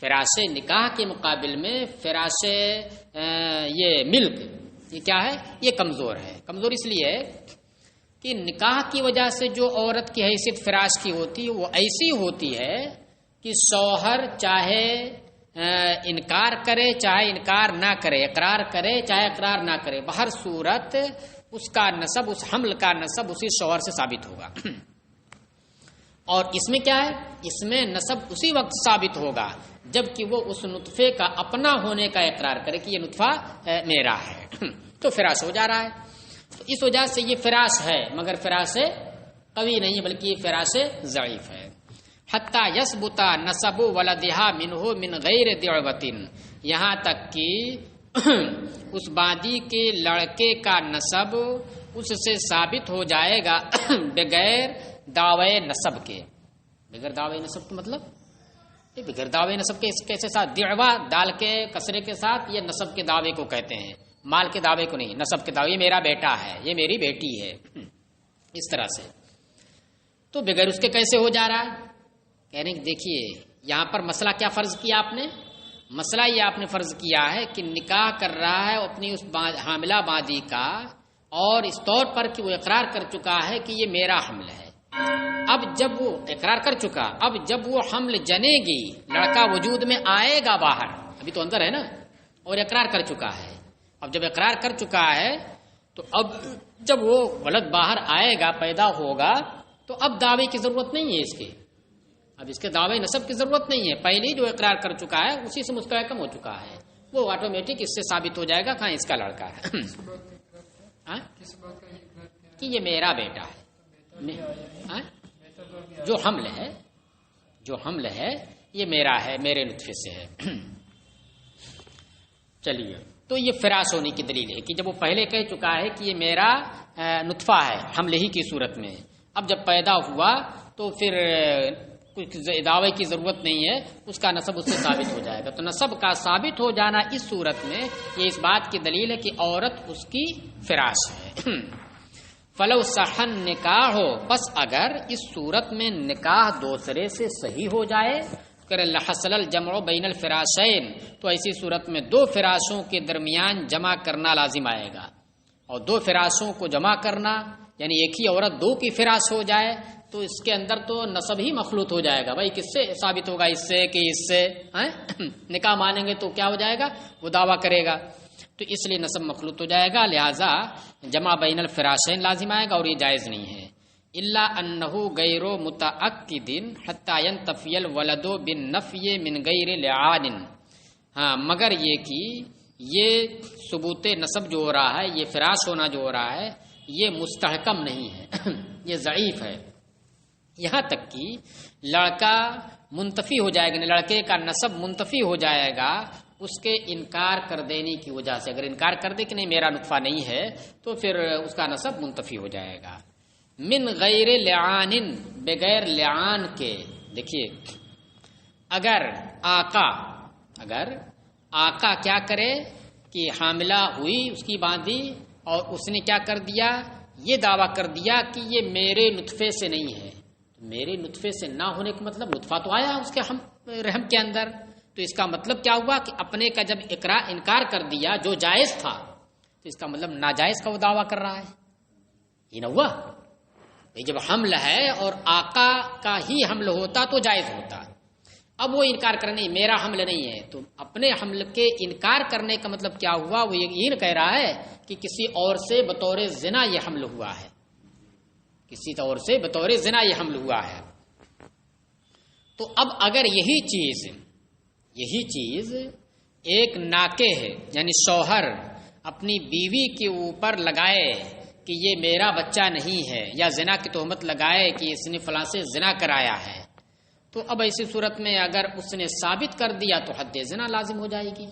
فراش نکاح کے مقابل میں فراش یہ ملک یہ کیا ہے یہ کمزور ہے، کمزور اس لیے ہے کہ نکاح کی وجہ سے جو عورت کی حیثیت فراش کی ہوتی ہے وہ ایسی ہوتی ہے کہ شوہر چاہے انکار کرے چاہے انکار نہ کرے، اقرار کرے چاہے اقرار نہ کرے، بہر صورت اس کا نسب اس حمل کا نسب اسی شوہر سے ثابت ہوگا، اور اس میں کیا ہے اس میں نسب اسی وقت ثابت ہوگا جب کہ وہ اس نطفے کا اپنا ہونے کا اقرار کرے کہ یہ نطفہ میرا ہے، تو فراش ہو جا رہا ہے۔ تو اس وجہ سے یہ فراش ہے، مگر فراش قوی نہیں بلکہ یہ فراش ضعیف ہے۔ حتی یثبت نسب ولدہا منہ من غیر دعوۃ، یہاں تک کہ اس باندی کے لڑکے کا نسب اس سے ثابت ہو جائے گا بغیر دعوے نسب کے۔ بغیر دعوے نسب کا مطلب بغیر دعوے نسب کے کیسے ساتھ؟ دعویٰ ڈال کے کسرے کے ساتھ یہ نسب کے دعوے کو کہتے ہیں، مال کے دعوے کو نہیں، نسب کے دعوے، یہ میرا بیٹا ہے، یہ میری بیٹی ہے، اس طرح سے۔ تو بغیر اس کے کیسے ہو جا رہا ہے؟ کہہ رہے ہیں دیکھیے یہاں پر مسئلہ کیا فرض کیا آپ نے؟ مسئلہ یہ آپ نے فرض کیا ہے کہ نکاح کر رہا ہے اپنی اس حاملہ باندی کا، اور اس طور پر کہ وہ اقرار کر چکا ہے کہ یہ میرا حمل ہے۔ اب جب وہ اقرار کر چکا، اب جب وہ حمل جنے گی، لڑکا وجود میں آئے گا باہر، ابھی تو اندر ہے نا، اور اقرار کر چکا ہے۔ اب جب اقرار کر چکا ہے تو اب جب وہ ولد باہر آئے گا، پیدا ہوگا، تو اب دعوے کی ضرورت نہیں ہے اس کے، اب اس کے دعوے نسب کی ضرورت نہیں ہے، پہلے جو اقرار کر چکا ہے اسی سے مستحکم ہو چکا ہے، وہ آٹومیٹک اس سے ثابت ہو جائے گا کہاں اس کا لڑکا ہے کہ یہ میرا بیٹا ہے، جو حمل ہے یہ میرا ہے، میرے نطفے سے ہے۔ چلیے، تو یہ فراش ہونے کی دلیل ہے کہ جب وہ پہلے کہہ چکا ہے کہ یہ میرا نطفہ ہے حمل ہی کی صورت میں، اب جب پیدا ہوا تو پھر کچھ دعوے کی ضرورت نہیں ہے، اس کا نسب اس سے ثابت ہو جائے گا۔ تو نسب کا ثابت ہو جانا اس صورت میں یہ اس بات کی دلیل ہے کہ عورت اس کی فراش ہے۔ فلو صحن نکاح ہو، بس اگر اس صورت میں نکاح دوسرے سے صحیح ہو جائے، حصل الجمع بین الفراشین، تو ایسی صورت میں دو فراشوں کے درمیان جمع کرنا لازم آئے گا، اور دو فراشوں کو جمع کرنا یعنی ایک ہی عورت دو کی فراش ہو جائے تو اس کے اندر تو نسب ہی مخلوط ہو جائے گا۔ بھائی کس سے ثابت ہوگا؟ اس سے کہ اس سے نکاح مانیں گے تو کیا ہو جائے گا؟ وہ دعویٰ کرے گا، تو اس لیے نسب مخلوط ہو جائے گا، لہذا جمع بین الفراشین لازم آئے گا، اور یہ جائز نہیں ہے۔ الا انہ غیر متعقد حتی ینتفی الولد بالنفی من غیر لعان، ہاں مگر یہ کہ یہ ثبوت نسب جو ہو رہا ہے، یہ فراش ہونا جو ہو رہا ہے، یہ مستحکم نہیں ہے، یہ ضعیف ہے، یہاں تک کہ لڑکا منتفی ہو جائے گا، لڑکے کا نسب منتفی ہو جائے گا اس کے انکار کر دینے کی وجہ سے۔ اگر انکار کر دے کہ نہیں میرا نطفہ نہیں ہے تو پھر اس کا نسب منتفی ہو جائے گا۔ من غیر لعان، بغیر لعان کے۔ دیکھیے اگر آقا کیا کرے کہ حاملہ ہوئی اس کی باندھی، اور اس نے کیا کر دیا؟ یہ دعویٰ کر دیا کہ یہ میرے نطفے سے نہیں ہے، میرے نطفے سے نہ ہونے کا مطلب نطفہ تو آیا اس کے رحم کے اندر، تو اس کا مطلب کیا ہوا کہ اپنے کا جب انکار کر دیا جو جائز تھا، تو اس کا مطلب ناجائز کا وہ دعویٰ کر رہا ہے، یہ نہ ہوا؟ جب حمل ہے اور آقا کا ہی حمل ہوتا تو جائز ہوتا، اب وہ انکار کرنے میرا حمل نہیں ہے، تو اپنے حمل کے انکار کرنے کا مطلب کیا ہوا؟ وہ یہ کہہ رہا ہے کہ کسی اور سے بطور زنا یہ حمل ہوا ہے، کسی اور سے بطور زنا یہ حمل ہوا ہے۔ تو اب اگر یہی چیز ایک ناکے ہے، یعنی شوہر اپنی بیوی کے اوپر لگائے کہ یہ میرا بچہ نہیں ہے، یا زنا کی تہمت لگائے کہ اس نے فلاں سے زنا کرایا ہے، تو اب ایسی صورت میں اگر اس نے ثابت کر دیا تو حد زنا لازم ہو جائے گی،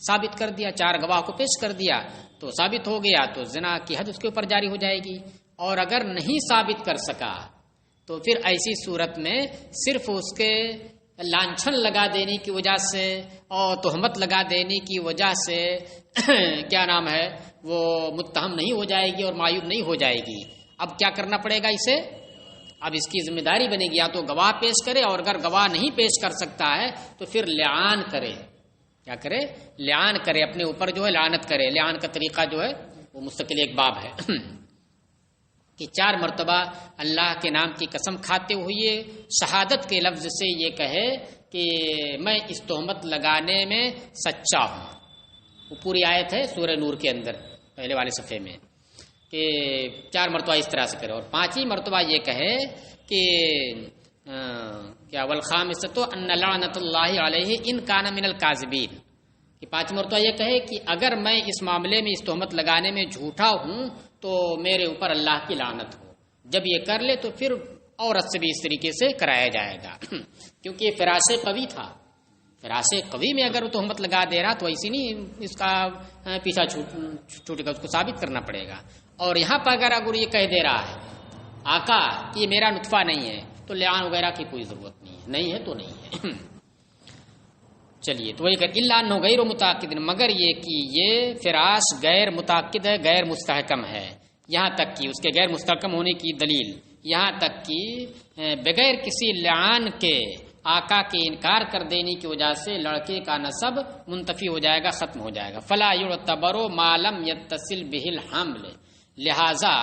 ثابت کر دیا، 4 گواہ کو پیش کر دیا تو ثابت ہو گیا، تو زنا کی حد اس کے اوپر جاری ہو جائے گی۔ اور اگر نہیں ثابت کر سکا تو پھر ایسی صورت میں صرف اس کے لانچھن لگا دینے کی وجہ سے اور تہمت لگا دینے کی وجہ سے کیا نام ہے وہ متہم نہیں ہو جائے گی اور معیوب نہیں ہو جائے گی۔ اب کیا کرنا پڑے گا اسے؟ اب اس کی ذمہ داری بنے گی یا تو گواہ پیش کرے، اور اگر گواہ نہیں پیش کر سکتا ہے تو پھر لعان کرے، کیا کرے؟ لعان کرے، اپنے اوپر جو ہے لعنت کرے۔ لعان کا طریقہ جو ہے وہ مستقل ایک باب ہے کہ 4 مرتبہ اللہ کے نام کی قسم کھاتے ہوئے شہادت کے لفظ سے یہ کہے کہ میں اس تہمت لگانے میں سچا ہوں۔ وہ پوری آیت ہے سورہ نور کے اندر پہلے والے صفحے میں کہ 4 مرتبہ اس طرح سے کرے، اور 5ویں مرتبہ یہ کہے کہ کیا والخامسۃ ان لعنت اللہ علیہ ان کان من الکاذبین، کہ 5 مرتبہ یہ کہے کہ اگر میں اس معاملے میں اس تہمت لگانے میں جھوٹا ہوں تو میرے اوپر اللہ کی لعنت ہو. جب یہ کر لے تو پھر عورت سے بھی اس طریقے سے کرایا جائے گا کیونکہ یہ فراش قوی تھا. فراش قوی میں اگر وہ تہمت لگا دے رہا تو ایسی نہیں اس کا پیچھا چھوٹے گا، اس کو ثابت کرنا پڑے گا. اور یہاں پر اگر یہ کہہ دے رہا ہے آقا کہ یہ میرا نطفہ نہیں ہے تو لعان وغیرہ کی کوئی ضرورت نہیں ہے تو نہیں ہے. چلیے تو وہی کہ اللہ انہ غیر متعقد، مگر یہ کہ یہ فراش غیر متعقد ہے، غیر مستحکم ہے. یہاں تک کہ اس کے غیر مستحکم ہونے کی دلیل یہاں تک کہ بغیر کسی لعان کے آقا کے انکار کر دینے کی وجہ سے لڑکے کا نسب منتفی ہو جائے گا، ختم ہو جائے گا. فلا یعتبر ما لم یتصل به الحمل، لہذا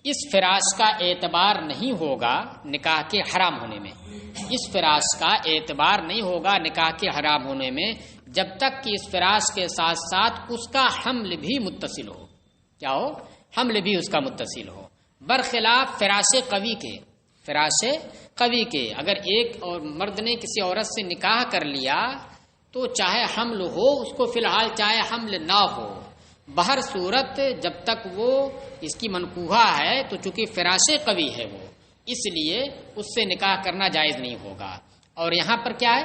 اس فراش کا اعتبار نہیں ہوگا نکاح کے حرام ہونے میں. اس فراش کا اعتبار نہیں ہوگا نکاح کے حرام ہونے میں جب تک کہ اس فراش کے ساتھ ساتھ اس کا حمل بھی متصل ہو. کیا ہو؟ حمل بھی اس کا متصل ہو. برخلاف فراش قوی کے، فراش قوی کے اگر ایک اور مرد نے کسی عورت سے نکاح کر لیا تو چاہے حمل ہو اس کو فی الحال، چاہے حمل نہ ہو، بہر صورت جب تک وہ اس کی منکوحہ ہے تو چونکہ فراش قوی ہے وہ، اس لیے اس سے نکاح کرنا جائز نہیں ہوگا. اور یہاں پر کیا ہے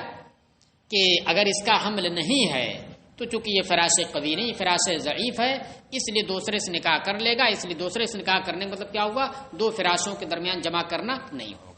کہ اگر اس کا حمل نہیں ہے تو چونکہ یہ فراش قوی نہیں، فراش ضعیف ہے، اس لیے دوسرے سے نکاح کر لے گا. اس لیے دوسرے سے نکاح کرنے کا مطلب کیا ہوا؟ 2 فراشوں کے درمیان جمع کرنا نہیں ہوگا.